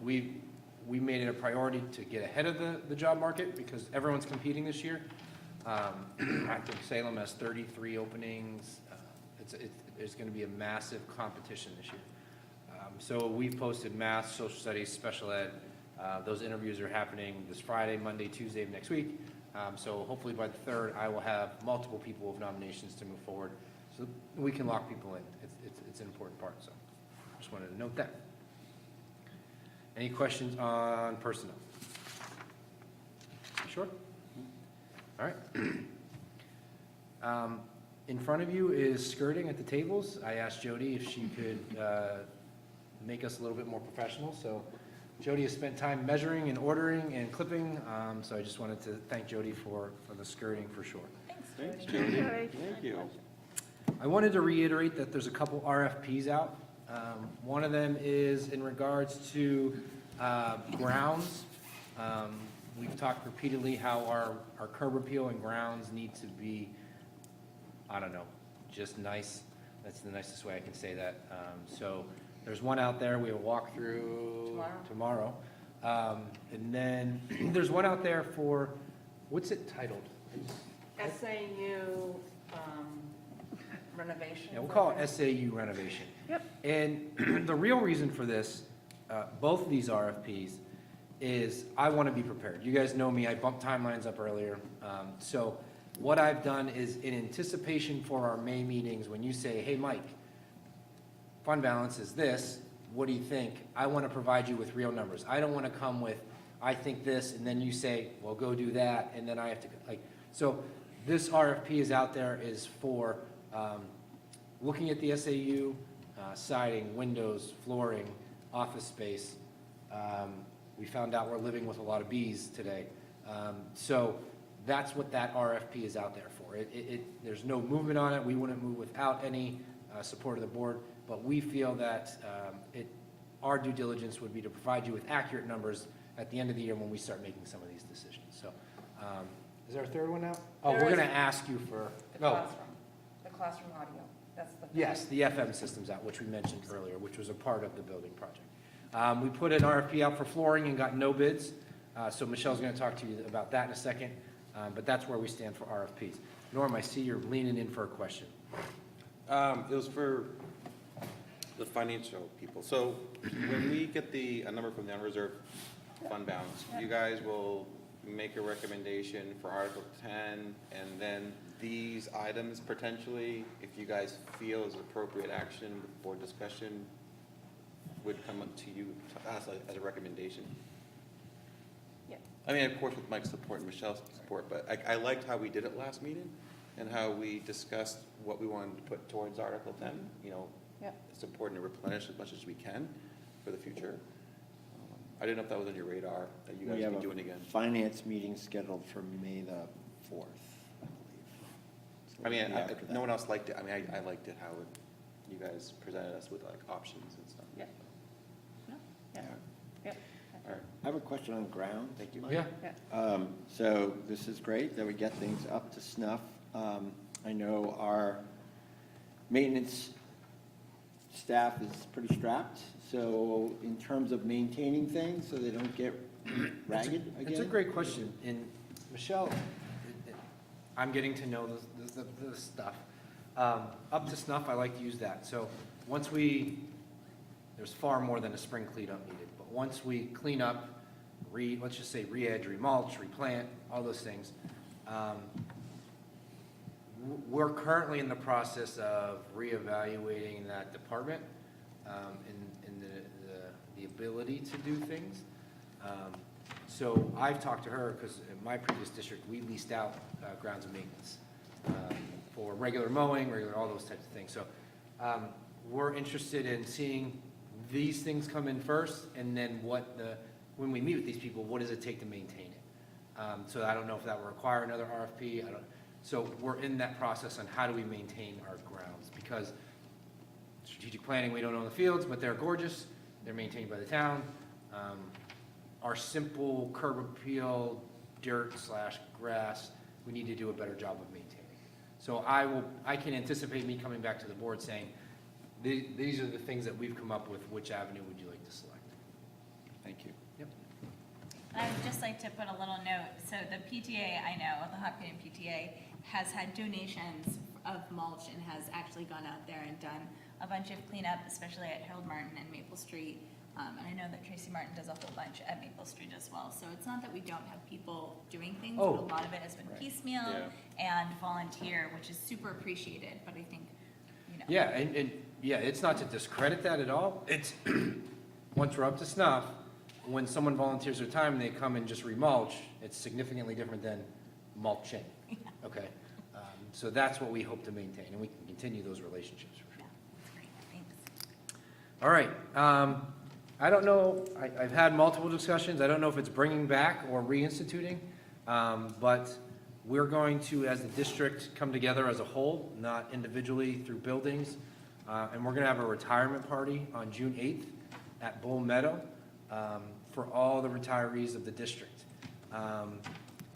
we made it a priority to get ahead of the job market because everyone's competing this year. I think Salem has 33 openings. There's going to be a massive competition this year. So we've posted math, social studies, special ed. Those interviews are happening this Friday, Monday, Tuesday of next week. So hopefully by the 3rd, I will have multiple people with nominations to move forward so we can lock people in. It's an important part, so just wanted to note that. Any questions on personnel? Sure? All right. In front of you is skirting at the tables. I asked Jody if she could make us a little bit more professional. So Jody has spent time measuring and ordering and clipping. So I just wanted to thank Jody for the skirting for sure. Thanks, Jody. Thank you. I wanted to reiterate that there's a couple RFPs out. One of them is in regards to grounds. We've talked repeatedly how our curb appeal and grounds need to be, I don't know, just nice. That's the nicest way I can say that. So there's one out there. We will walk through tomorrow. And then there's one out there for, what's it titled? SAU renovation. Yeah, we'll call it SAU renovation. Yep. And the real reason for this, both of these RFPs, is I want to be prepared. You guys know me, I bumped timelines up earlier. So what I've done is in anticipation for our May meetings, when you say, hey, Mike, fund balance is this, what do you think? I want to provide you with real numbers. I don't want to come with, I think this, and then you say, well, go do that, and then I have to, like, so this RFP is out there is for looking at the SAU, siding, windows, flooring, office space. We found out we're living with a lot of bees today. So that's what that RFP is out there for. There's no movement on it. We wouldn't move without any support of the board, but we feel that our due diligence would be to provide you with accurate numbers at the end of the year when we start making some of these decisions. So is there a third one out? Oh, we're going to ask you for The classroom audio. That's the. Yes, the FM system's out, which we mentioned earlier, which was a part of the building project. We put an RFP out for flooring and got no bids. So Michelle's going to talk to you about that in a second. But that's where we stand for RFPs. Norm, I see you're leaning in for a question. It was for the financial people. So when we get a number from the unreserved fund balance, you guys will make a recommendation for Article 10, and then these items potentially, if you guys feel is appropriate action with board discussion, would come up to you, to us as a recommendation. Yeah. I mean, of course, with Mike's support and Michelle's support, but I liked how we did it last meeting and how we discussed what we wanted to put towards Article 10. You know, it's important to replenish as much as we can for the future. I didn't know if that was on your radar, that you guys would be doing again. Finance meeting scheduled for May the 4th, I believe. I mean, no one else liked it. I mean, I liked it how you guys presented us with like options and stuff. Yeah. No? Yeah. Yeah. All right. I have a question on ground. Thank you. Yeah. So this is great that we get things up to snuff. I know our maintenance staff is pretty strapped. So in terms of maintaining things so they don't get ragged again? It's a great question. And Michelle, I'm getting to know the stuff. Up to snuff, I like to use that. So once there's far more than a spring cleanup needed, but once we clean up, let's just say re-edge, remulch, replant, all those things, we're currently in the process of reevaluating that department in the ability to do things. So I've talked to her because in my previous district, we leased out grounds and maintenance for regular mowing, all those types of things. So we're interested in seeing these things come in first, and then when we meet with these people, what does it take to maintain it? So I don't know if that will require another RFP. So we're in that process on how do we maintain our grounds, because strategic planning, we don't own the fields, but they're gorgeous. They're maintained by the town. Our simple curb appeal, dirt/grass, we need to do a better job of maintaining. So I can anticipate me coming back to the board saying, these are the things that we've come up with. Which avenue would you like to select? Thank you. Yep. I would just like to put a little note. So the PTA, I know, the Hopkinton PTA, has had donations of mulch and has actually gone out there and done a bunch of cleanup, especially at Harold Martin and Maple Street. And I know that Tracy Martin does a whole bunch at Maple Street as well. So it's not that we don't have people doing things, but a lot of it has been piecemeal and volunteer, which is super appreciated. But I think, Yeah, and it's not to discredit that at all. It's once we're up to snuff, when someone volunteers their time and they come and just remulch, it's significantly different than mulching, okay? So that's what we hope to maintain, and we can continue those relationships for sure. That's great, thanks. All right, I don't know, I've had multiple discussions, I don't know if it's bringing back or reinstituting, but we're going to, as the district, come together as a whole, not individually through buildings, and we're gonna have a retirement party on June 8th at Bull Meadow for all the retirees of the district.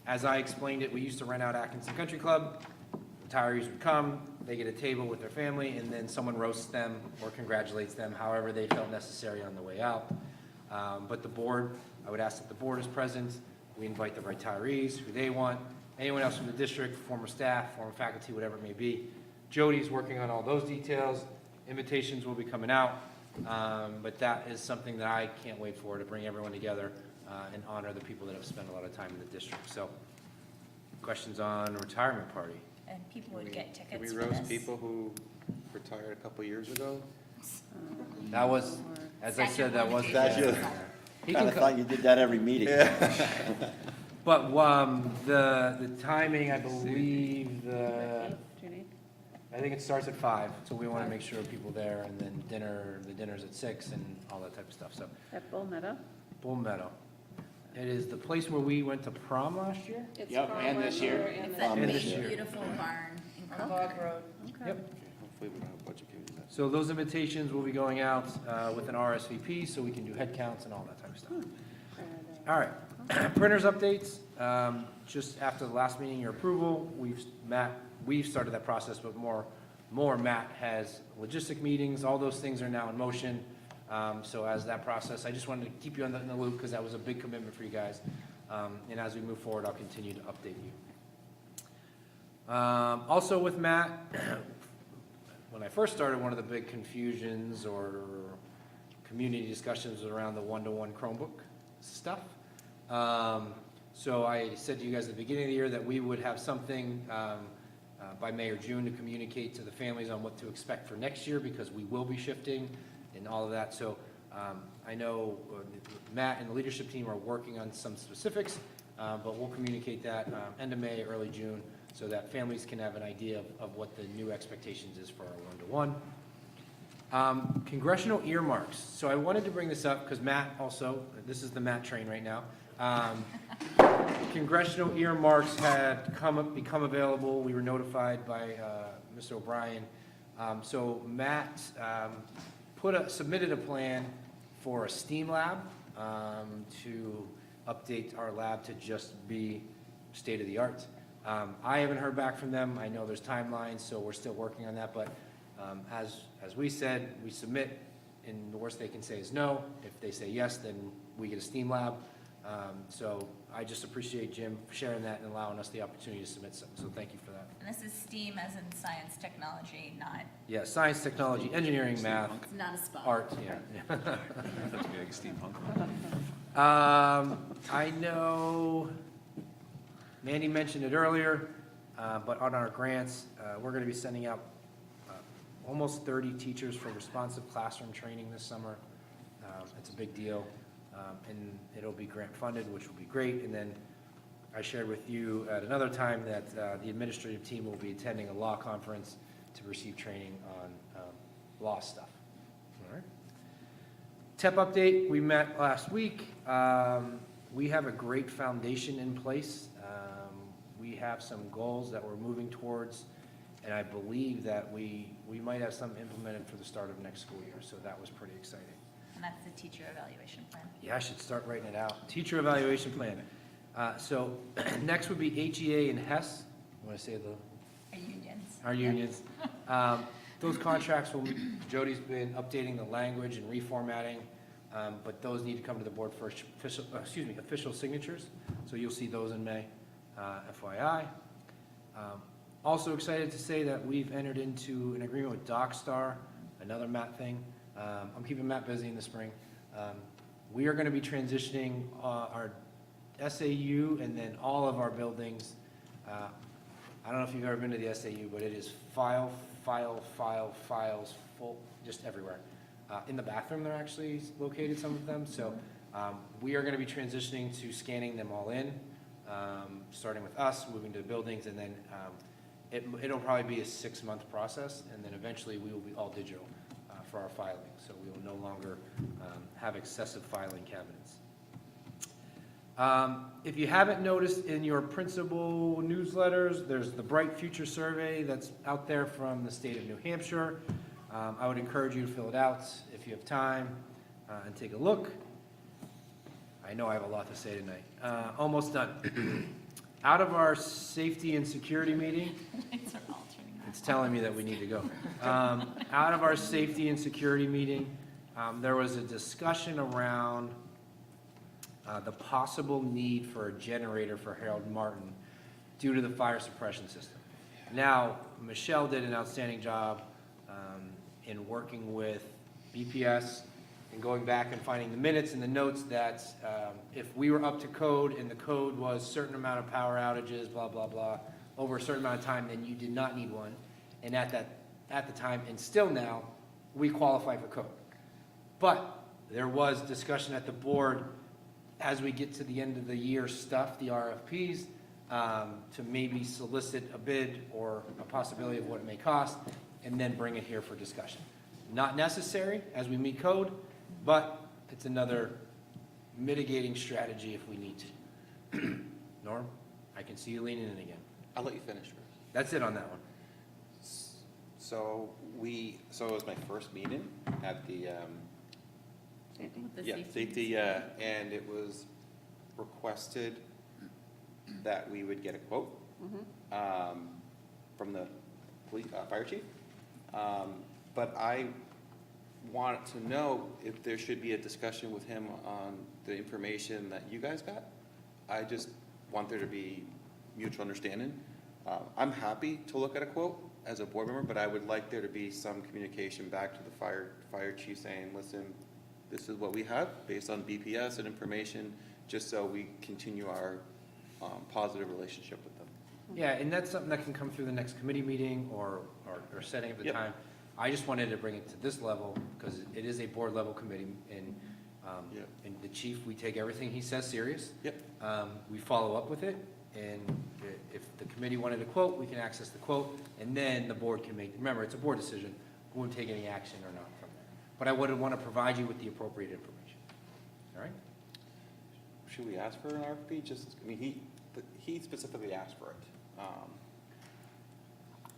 As I explained it, we used to rent out Atkinson Country Club. Retirees would come, they get a table with their family, and then someone roasts them or congratulates them however they felt necessary on the way out. But the board, I would ask that the board is present. We invite the retirees, who they want, anyone else from the district, former staff, former faculty, whatever it may be. Jody's working on all those details. Invitations will be coming out. But that is something that I can't wait for, to bring everyone together and honor the people that have spent a lot of time in the district. So, questions on retirement party? And people would get tickets Can we for roast this. people who retired a couple years ago? That was, as I said, that was. That's you. He Kind can of co- thought you did that every meeting. But the timing, I believe, I think it starts at 5, so we want to make sure people there, and then the dinner's at 6 and all that type of stuff, so. At Bull Meadow? Bull Meadow. It is the place where we went to prom last year? It's Yep, prom and last this year. and It's this that And big, this year. beautiful barn in On Concord. Bog Road. Okay. Yep. Hopefully we don't have a bunch of kids. So those invitations will be going out with an RSVP, so we can do head counts and all that type of stuff. All right, printers updates. Just after the last meeting, your approval, we've started that process, but more Matt has logistic meetings. All those things are now in motion. So as that process, I just wanted to keep you in the loop because that was a big commitment for you guys. And as we move forward, I'll continue to update you. Also with Matt, when I first started, one of the big confusions or community discussions was around the one-to-one Chromebook stuff. So I said to you guys at the beginning of the year that we would have something by May or June to communicate to the families on what to expect for next year, because we will be shifting and all of that. So I know Matt and the leadership team are working on some specifics, but we'll communicate that end of May, early June, so that families can have an idea of what the new expectations is for our one-to-one. Congressional earmarks. So I wanted to bring this up because Matt also, this is the Matt train right now. Congressional earmarks had become available. We were notified by Mr. O'Brien. So Matt submitted a plan for a STEAM lab to update our lab to just be state-of-the-art. I haven't heard back from them. I know there's timelines, so we're still working on that. But as we said, we submit, and the worst they can say is no. If they say yes, then we get a STEAM lab. So I just appreciate Jim sharing that and allowing us the opportunity to submit something. So thank you for that. And this is STEAM as in science, technology, not, Yeah, science, technology, engineering, math, it's not a spa. art, yeah. That's be like a steampunk. I know Mandy mentioned it earlier, but on our grants, we're going to be sending out almost 30 teachers for responsive classroom training this summer. It's a big deal, and it'll be grant funded, which will be great. And then I shared with you at another time that the administrative team will be attending a law conference to receive training on law stuff. All right. TEP update, we met last week. We have a great foundation in place. We have some goals that we're moving towards, and I believe that we might have some implemented for the start of next school year, so that was pretty exciting. And that's the teacher evaluation plan. Yeah, I should start writing it out. Teacher evaluation plan. So next would be HEA and HES. I want to say Our unions. our unions. Those contracts Jody's been updating the language and reformatting, but those need to come to the board for official signatures. So you'll see those in May, FYI. Also excited to say that we've entered into an agreement with DocStar, another Matt thing. I'm keeping Matt busy in the spring. We are going to be transitioning our SAU and then all of our buildings. I don't know if you've ever been to the SAU, but it is files full, just everywhere. In the bathroom, they're actually located, some of them. So We are going to be transitioning to scanning them all in, starting with us, moving to the buildings, and then it'll probably be a 6-month process, and then eventually we will be all digital for our filing. So we will no longer have excessive filing cabinets. If you haven't noticed in your principal newsletters, there's the Bright Future Survey that's out there from the state of New Hampshire. I would encourage you to fill it out if you have time and take a look. I know I have a lot to say tonight. Almost done. Out of our safety and security meeting, it's telling me that we need to go. Out of our safety and security meeting, there was a discussion around the possible need for a generator for Harold Martin due to the fire suppression system. Now, Michelle did an outstanding job in working with BPS and going back and finding the minutes and the notes that if we were up to code and the code was a certain amount of power outages, blah, blah, blah, over a certain amount of time, then you did not need one. And at the time, and still now, we qualify for code. But there was discussion at the board as we get to the end of the year stuff, the RFPs, to maybe solicit a bid or a possibility of what it may cost, and then bring it here for discussion. Not necessary as we meet code, but it's another mitigating strategy if we need to. Norm, I can see you leaning in again. I'll let you finish first. That's it on that one. So it was my first meeting at the, safety, and it was requested that we would get a quote from the police, fire chief. But I want to know if there should be a discussion with him on the information that you guys got. I just want there to be mutual understanding. I'm happy to look at a quote as a board member, but I would like there to be some communication back to the fire chief saying, listen, this is what we have based on BPS and information, just so we continue our positive relationship with them. Yeah, and that's something that can come through the next committee meeting or setting of the time. I just wanted to bring it to this level because it is a board level committee, and and the chief, we take everything he says serious. We follow up with it, and if the committee wanted a quote, we can access the quote, and then the board can make, remember, it's a board decision, we won't take any action or not from there. But I would want to provide you with the appropriate information. All right? Should we ask for an RFP? I mean, he specifically asked for it.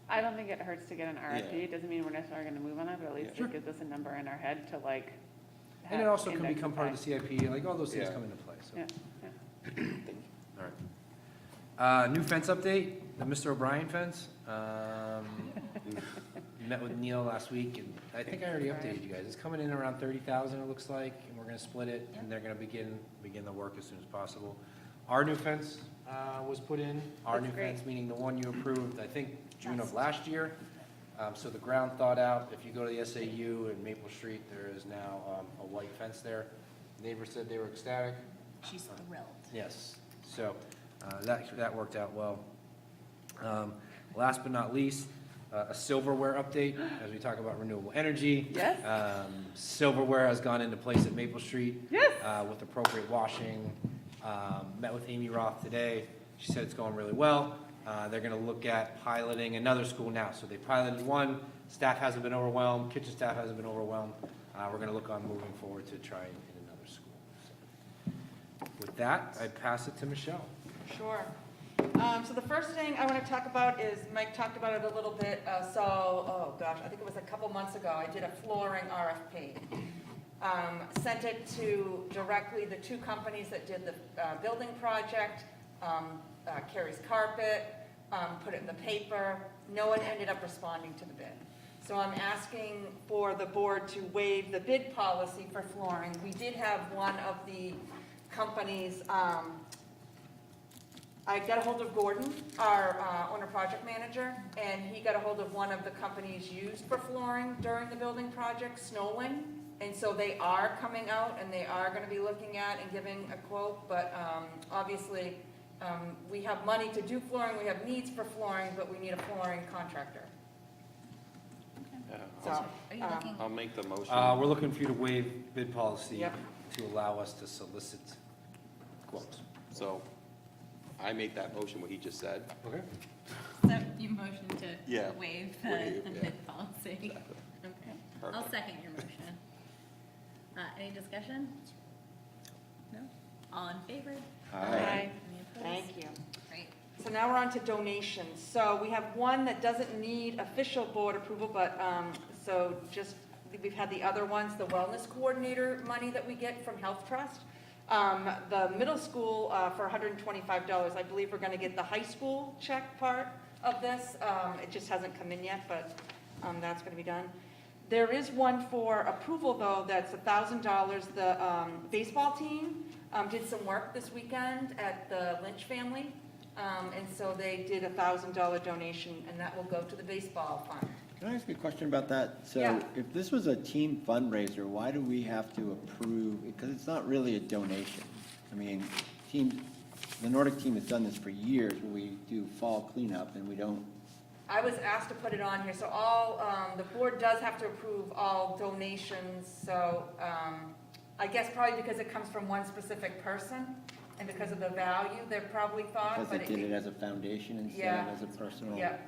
I don't think it hurts to get an RFP. It doesn't mean we're necessarily going to move on that, but at least it gives us a number in our head to like. And it also can become part of the CIP, like all those things come into play, so. All right. New fence update, the Mr. O'Brien fence. Met with Neil last week, and I think I already updated you guys. It's coming in around 30,000, it looks like, and we're gonna split it, and they're gonna begin the work as soon as possible. Our new fence was put in. Our new fence, meaning the one you approved, I think, June of last year. So the ground thawed out. If you go to the SAU in Maple Street, there is now a white fence there. Neighbors said they were ecstatic. She's thrilled. Yes, so that worked out well. Last but not least, a silverware update as we talk about renewable energy. Yes. Silverware has gone into place at Maple Street. Yes. With appropriate washing. Met with Amy Roth today. She said it's going really well. They're going to look at piloting another school now. So they piloted one. Staff hasn't been overwhelmed. Kitchen staff hasn't been overwhelmed. We're going to look on moving forward to try in another school. So with that, I pass it to Michelle. Sure. So the first thing I want to talk about is, Mike talked about it a little bit, oh gosh, I think it was a couple months ago, I did a flooring RFP. Sent it to directly the two companies that did the building project, Carrie's Carpet, put it in the paper. No one ended up responding to the bid. So I'm asking for the board to waive the bid policy for flooring. We did have one of the companies, I got a hold of Gordon, our owner project manager, and he got a hold of one of the companies used for flooring during the building project, Snowling. And so they are coming out and they are going to be looking at and giving a quote, but obviously we have money to do flooring, we have needs for flooring, but we need a flooring contractor. I'll make the motion. We're looking for you to waive bid policy to allow us to solicit quotes. So I make that motion, what he just said. Okay. So you motion to Yeah, waive waive, the yeah. bid policy? Okay. I'll Perfect. second your motion. Any discussion? No? All in favor? Aye. Any opposed? Thank you. Great. So now we're on to donations. So we have one that doesn't need official board approval, but, so just, we've had the other ones, the wellness coordinator money that we get from Health Trust. The middle school, for $125, I believe we're gonna get the high school check part of this. It just hasn't come in yet, but, that's gonna be done. There is one for approval, though, that's $1,000. The baseball team did some work this weekend at the Lynch family, and so they did a $1,000 donation, and that will go to the baseball fund. Can I ask you a question about that? So Yeah. if this was a team fundraiser, why do we have to approve? Because it's not really a donation. I mean, the Nordic team has done this for years, where we do fall cleanup and we don't. I was asked to put it on here, so all, the board does have to approve all donations, so, I guess probably because it comes from one specific person, and because of the value, they probably thought, Because but they did it as a foundation instead Yeah. of as a personal. Yeah.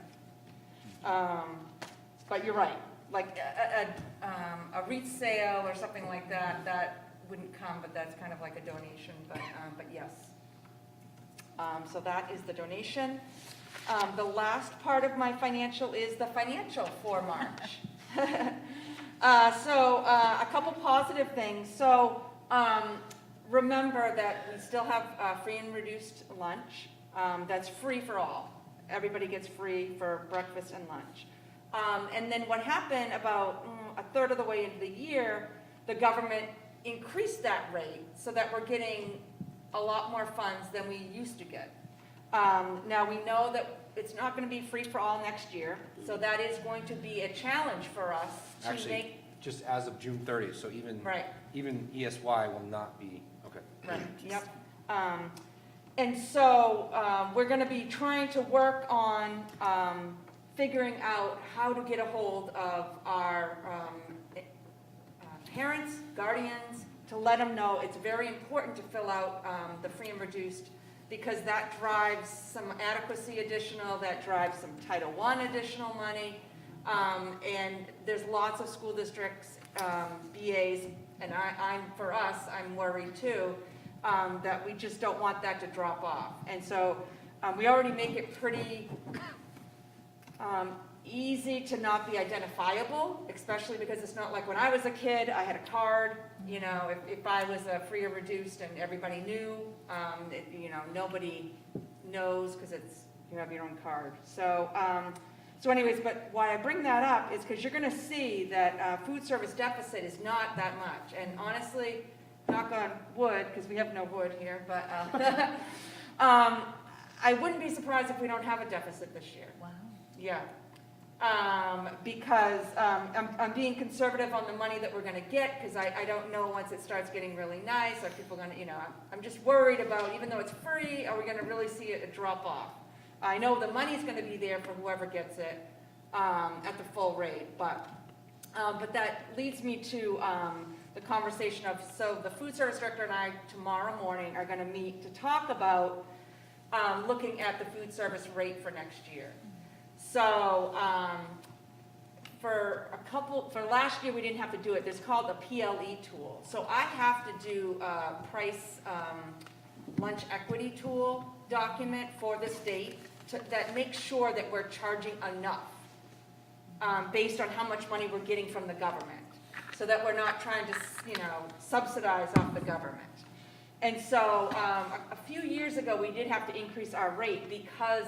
But you're right, like a wreath sale or something like that, that wouldn't come, but that's kind of like a donation, but yes. So that is the donation. The last part of my financial is the financial for March. So a couple positive things. So remember that we still have free and reduced lunch. That's free for all. Everybody gets free for breakfast and lunch. And then what happened about a third of the way into the year, the government increased that rate so that we're getting a lot more funds than we used to get. Now we know that it's not going to be free for all next year, so that is going to be a challenge for us to Actually, make. just as of June 30th, so even, Right. even ESY will not be, okay. Right, yep. And so we're going to be trying to work on figuring out how to get a hold of our parents, guardians, to let them know it's very important to fill out the free and reduced, because that drives some adequacy additional, that drives some Title I additional money. And there's lots of school districts, BAs, and for us, I'm worried too, that we just don't want that to drop off. And so we already make it pretty easy to not be identifiable, especially because it's not like when I was a kid, I had a card, you know, if I was a free or reduced and everybody knew, you know, nobody knows because you have your own card. So, so anyways, but why I bring that up is because you're going to see that food service deficit is not that much. And honestly, knock on wood, because we have no wood here, but I wouldn't be surprised if we don't have a deficit this year. Wow. Yeah. Because I'm being conservative on the money that we're going to get, because I don't know once it starts getting really nice, are people going to, you know, I'm just worried about, even though it's free, are we going to really see a drop off? I know the money's going to be there for whoever gets it at the full rate, but that leads me to the conversation of, so the food service director and I tomorrow morning are going to meet to talk about looking at the food service rate for next year. So for last year we didn't have to do it. There's called a PLE tool. So I have to do a price lunch equity tool document for the state that makes sure that we're charging enough based on how much money we're getting from the government, so that we're not trying to, you know, subsidize off the government. And so a few years ago, we did have to increase our rate because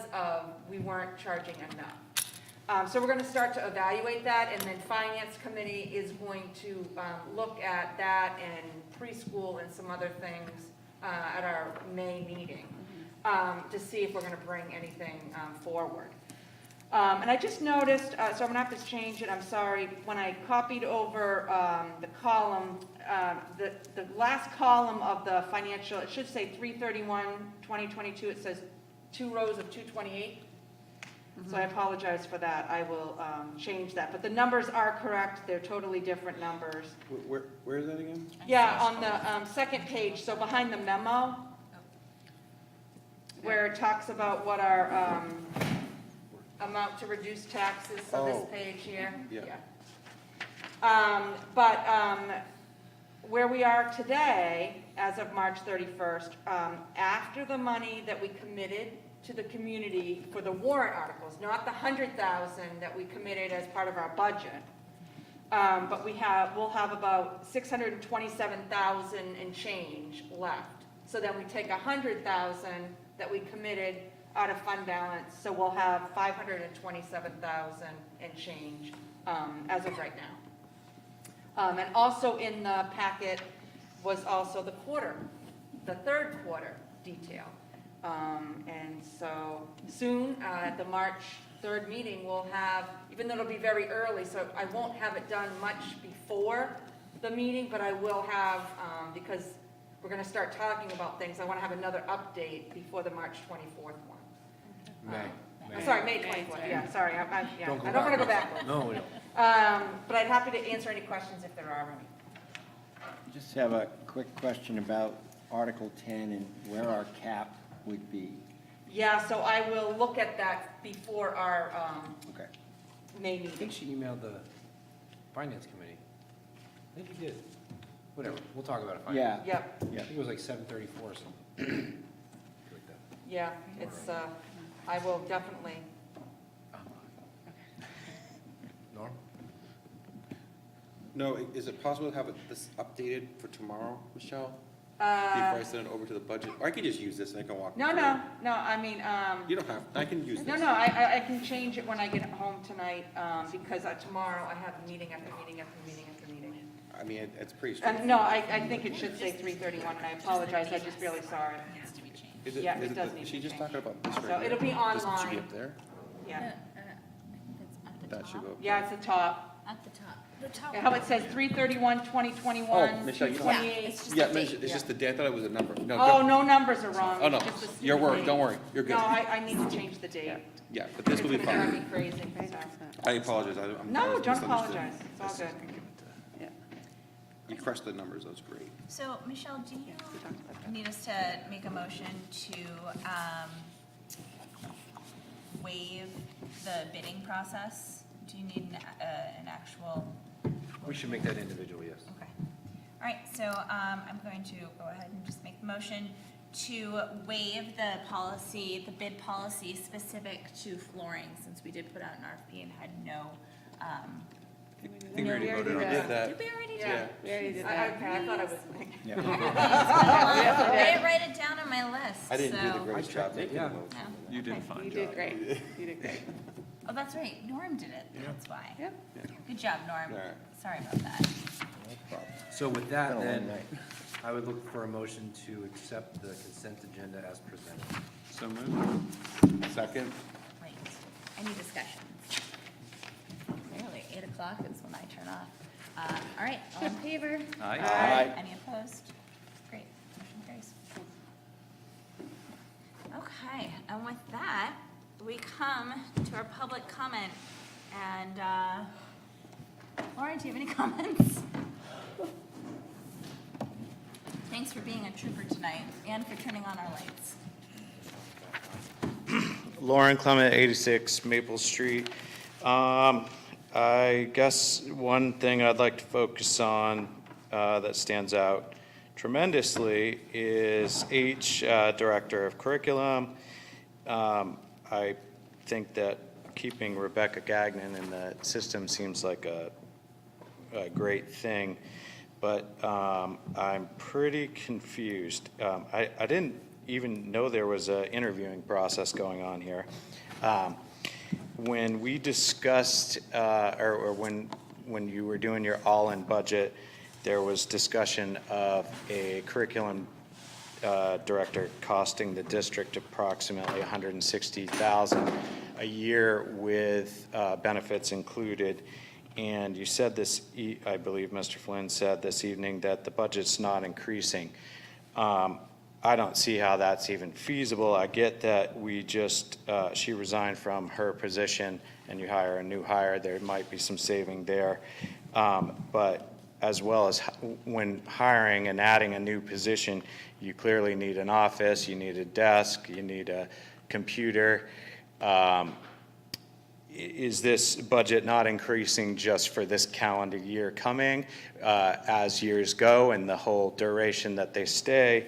we weren't charging enough. So we're going to start to evaluate that, and then Finance Committee is going to look at that and preschool and some other things at our May meeting to see if we're going to bring anything forward. And I just noticed, so I'm going to have to change it, I'm sorry, when I copied over the column, the last column of the financial, it should say 3/31/2022, it says 2 rows of 228. So I apologize for that. I will change that. But the numbers are correct. They're totally different numbers. Where is that again? Yeah, on the second page, so behind the memo, where it talks about what our amount to reduce taxes, so this Oh. page here. Yeah. But where we are today, as of March 31st, after the money that we committed to the community for the warrant articles, not the 100,000 that we committed as part of our budget, but we'll have about 627,000 and change left. So then we take 100,000 that we committed out of fund balance, so we'll have 527,000 and change as of right now. And also in the packet was also the third quarter detail. And so soon, at the March 3rd meeting, we'll have, even though it'll be very early, so I won't have it done much before the meeting, but I will have, because we're going to start talking about things, I want to have another update before the March 24th one. Sorry, May 24th, yeah, sorry, I don't want to go backwards. No, we don't. But I'd happy to answer any questions if there are any. Just have a quick question about Article 10 and where our cap would be. Yeah, so I will look at that before our Okay. May I think meeting. she emailed the finance committee. I think you did. Whatever, we'll talk about it. Yeah. Yep, I think it was like 7:34 or something. Like that. yeah, it's, I will definitely, Norm? No, is it possible to have this updated for tomorrow, Michelle? Before I send it over to the budget? Or I can just use this and I can walk. no, through no, it. no, I mean, You don't have, I can use this. no, I can change it when I get home tonight, because tomorrow I have meeting after meeting after meeting after meeting. I mean, it's pretty straightforward. No, I think it should say 3:31, and I apologize, I just barely saw it. Is it, Yeah, is it does need is to she be just changed. talking about this right So here? it'll be This should be online. up there? Yeah, That should go up. yeah, it's the top. At the top. The top. How it says 3/31/2021, Oh, Michelle, you don't- 2/28. Yeah, it's just the date. I thought it was a number. No, Oh, don't- no numbers are wrong. Oh, no, just the your word, date. don't worry, you're good. No, I need to change the date. Yeah, but this will be It's gonna drive fine. me crazy, so. I apologize. I No, was don't misunderstood. apologize, it's all good. You crushed the numbers, that's great. So, Michelle, do you need us to make a motion to waive the bidding process? Do you need an actual? We should make that individual, yes. Okay. All right, so I'm going to go ahead and just make the motion to waive the policy, the bid policy specific to flooring, since we did put out an RFP and had no, I think we already voted on did that. that. did we already do? Yeah. We already did Okay, that. I thought I was. I didn't write it down on my list, I didn't do the so- great job making yeah. the motion. No. You did a fine You job. did great. You did great. Oh, that's right, Norm did it, that's why. Yep. Good job, Norm. All right. Sorry about that. So with Been that, a long then, night. I would look for a motion to accept the consent agenda as presented. So moved. Second? Right, any discussions? Nearly 8 o'clock is when I turn off. All right, all in favor? Aye. Aye. Any opposed? Great, motion carries. Okay, and with that, we come to our public comment. And Lauren, do you have any comments? Thanks for being a trooper tonight and for turning on our lights. Lauren Clement, 86 Maple Street. I guess one thing I'd like to focus on that stands out tremendously is H, Director of Curriculum. I think that keeping Rebecca Gagnon in the system seems like a great thing, but I'm pretty confused. I didn't even know there was an interviewing process going on here. When we discussed, or when you were doing your all-in budget, there was discussion of a curriculum director costing the district approximately $160,000 a year with benefits included. And you said this, I believe Mr. Flynn said this evening that the budget's not increasing. I don't see how that's even feasible. I get that she resigned from her position and you hire a new hire, there might be some saving there. But as well as when hiring and adding a new position, you clearly need an office, you need a desk, you need a computer. Is this budget not increasing just for this calendar year coming? As years go and the whole duration that they stay,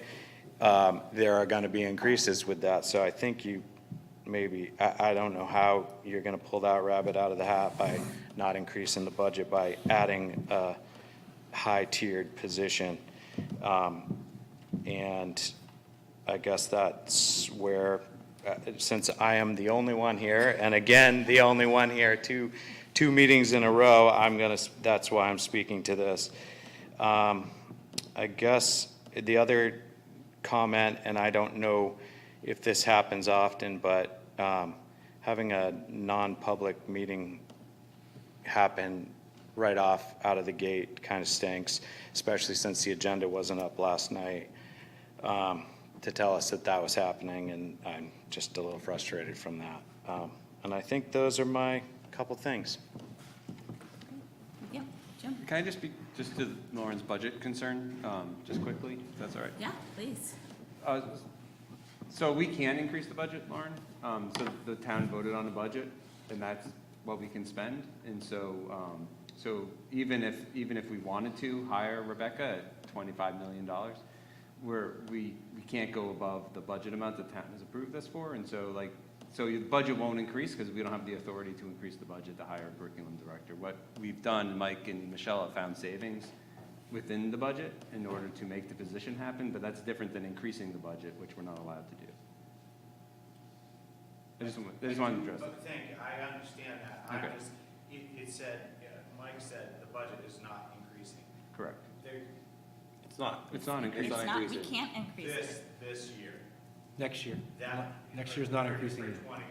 there are going to be increases with that. So I think I don't know how you're going to pull that rabbit out of the hat by not increasing the budget by adding a high-tiered position. And I guess that's where, since I am the only one here, and again, the only one here, two meetings in a row, that's why I'm speaking to this. I guess the other comment, and I don't know if this happens often, but having a non-public meeting happen right off out of the gate kind of stinks, especially since the agenda wasn't up last night to tell us that was happening, and I'm just a little frustrated from that. And I think those are my couple things. Yeah, Jim? Can I just speak just to Lauren's budget concern, just quickly, if that's all right? Yeah, please. So we can increase the budget, Lauren. So the town voted on a budget, and that's what we can spend. And so, even if we wanted to hire Rebecca at $25 million, we can't go above the budget amount the town has approved this for. And so the budget won't increase because we don't have the authority to increase the budget to hire a curriculum director. What we've done, Mike and Michelle have found savings within the budget in order to make the position happen, but that's different than increasing the budget, which we're not allowed to do. I just wanted to address that. Thank you, I understand that. Okay. Mike said the budget is not increasing. Correct. It's not. It's not increasing. It's not, we can't increase it. This year. Next year. That. Next year's not increasing For either.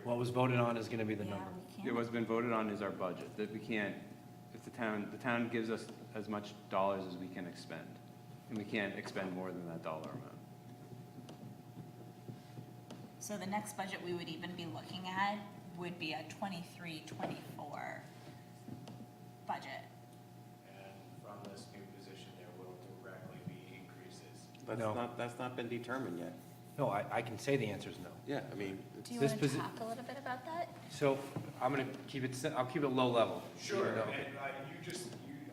2022-23. What was voted on is going to be the Yeah, number. we can't. What's been voted on is our budget, that we can't, if the town gives us as much dollars as we can expend, and we can't expend more than that dollar amount. So the next budget we would even be looking at would be a 23-24 budget. And from this new position, there will directly be increases. No. That's not been determined yet. No, I can say the answer is no. Yeah, I mean, Do you This want to posi- talk a little bit about that? So I'm going to keep it, I'll keep it low level. Sure, No. and you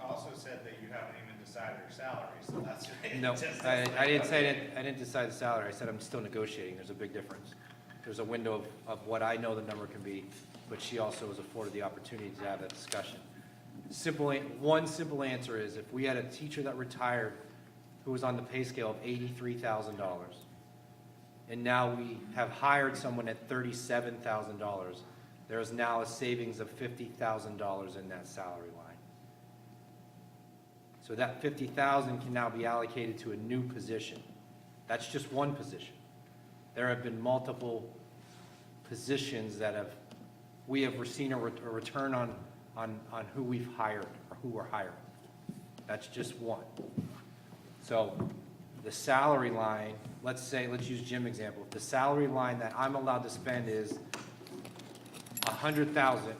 also said that you haven't even decided your salary, so that's. No, I didn't say, I didn't decide the salary. I said I'm still negotiating. There's a big difference. There's a window of what I know the number can be, but she also was afforded the opportunity to have that discussion. One simple answer is if we had a teacher that retired who was on the pay scale of $83,000, and now we have hired someone at $37,000, there is now a savings of $50,000 in that salary line. So that $50,000 can now be allocated to a new position. That's just one position. There have been multiple positions that we have seen a return on who we've hired or who we're hiring. That's just one. So the salary line, let's use Jim's example. If the salary line that I'm allowed to spend is $100,000,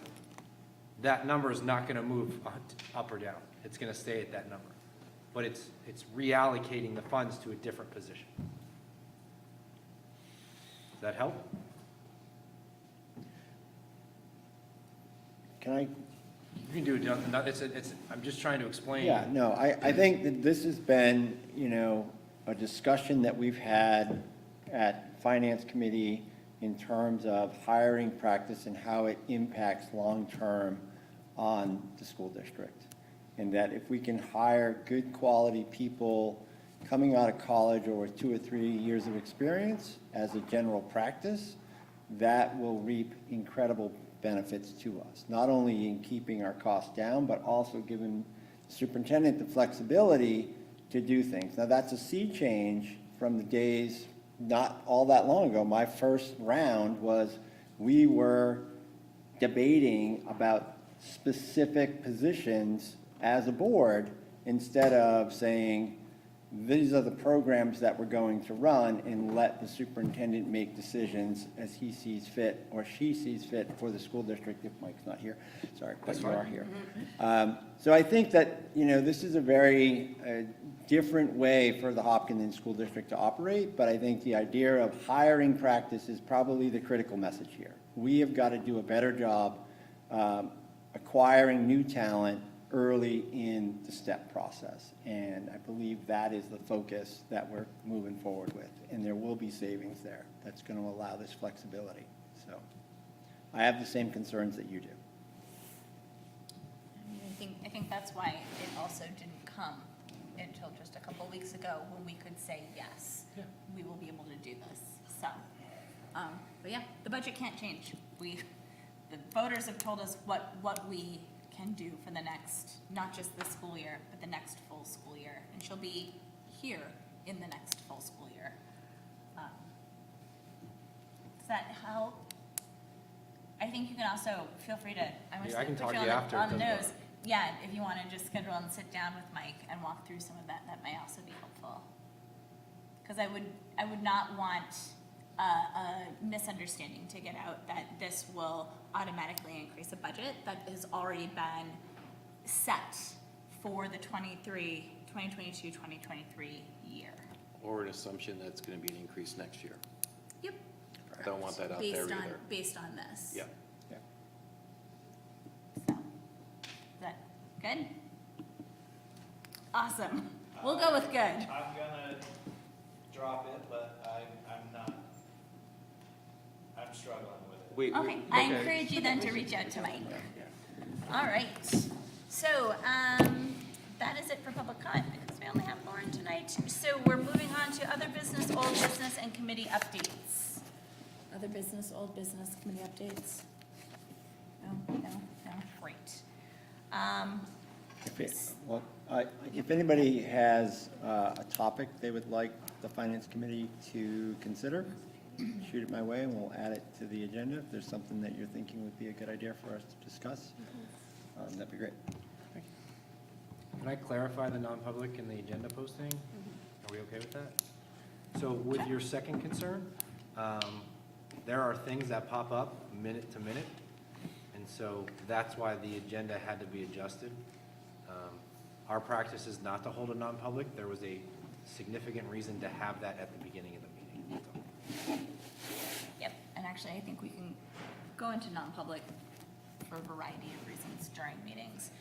that number is not going to move up or down. It's going to stay at that number. But it's reallocating the funds to a different position. Does that help? Can I? You can do it. I'm just trying to explain. Yeah, no, I think that this has been, a discussion that we've had at Finance Committee in terms of hiring practice and how it impacts long-term on the school district. And that if we can hire good quality people coming out of college or with 2 or 3 years of experience as a general practice, that will reap incredible benefits to us, not only in keeping our costs down, but also giving the superintendent the flexibility to do things. Now, that's a sea change from the days not all that long ago. My first round was we were debating about specific positions as a board instead of saying, these are the programs that we're going to run, and let the superintendent make decisions as he sees fit or she sees fit for the school district, if Mike's not here. Sorry, but you are here. So I think that, you know, this is a very different way for the Hopkinton School District to operate, but I think the idea of hiring practice is probably the critical message here. We have got to do a better job acquiring new talent early in the step process. And I believe that is the focus that we're moving forward with. And there will be savings there that's going to allow this flexibility. So I have the same concerns that you do. I think that's why it also didn't come until just a couple weeks ago when we could say, yes, we will be able to do this. So, but yeah, the budget can't change. The voters have told us what we can do for the next, not just this school year, but the next full school year. And she'll be here in the next full school year. Does that help? I think you can also, feel free to, I can talk to you on after. the nose. Yeah, if you want to just schedule and sit down with Mike and walk through some of that, that may also be helpful. Because I would not want a misunderstanding to get out that this will automatically increase a budget that has already been set for the 2022, 2023 year. Or an assumption that it's going to be an increase next year. Yep. Don't want that out there either. Based on this. Yeah. So, is that good? Awesome. We'll go with good. I'm gonna drop it, but I'm not, I'm struggling with it. Okay, I encourage you then to reach out to Mike. All right, so that is it for public comment because we only have Lauren tonight. So we're moving on to other business, old business, and committee updates. Other business, old business, committee updates? No, great. If anybody has a topic they would like the Finance Committee to consider, shoot it my way and we'll add it to the agenda. If there's something that you're thinking would be a good idea for us to discuss, that'd be great. Can I clarify the non-public in the agenda posting? Are we okay with that? So with your second concern, there are things that pop up minute to minute, and so that's why the agenda had to be adjusted. Our practice is not to hold a non-public. There was a significant reason to have that at the beginning of the meeting. Yep, and actually I think we can go into non-public for a variety of reasons during meetings.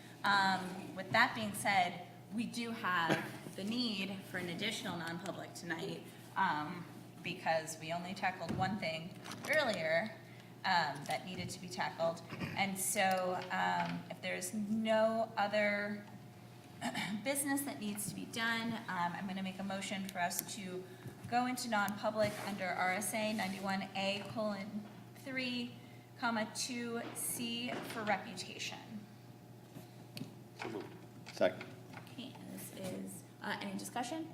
With that being said, we do have the need for an additional non-public tonight because we only tackled one thing earlier that needed to be tackled. And so if there's no other business that needs to be done, I'm going to make a motion for us to go into non-public under RSA 91A:3, 2C for reputation. Second. Okay, and this is, any discussion?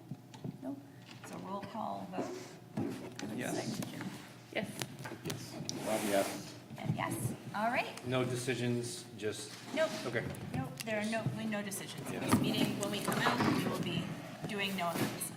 No? It's a roll call vote. Yes. Yes. Bob, yes. And yes, all right. No decisions, just. Nope. Okay. Nope, there are no decisions. This meeting, when we come out, we will be doing no other decisions.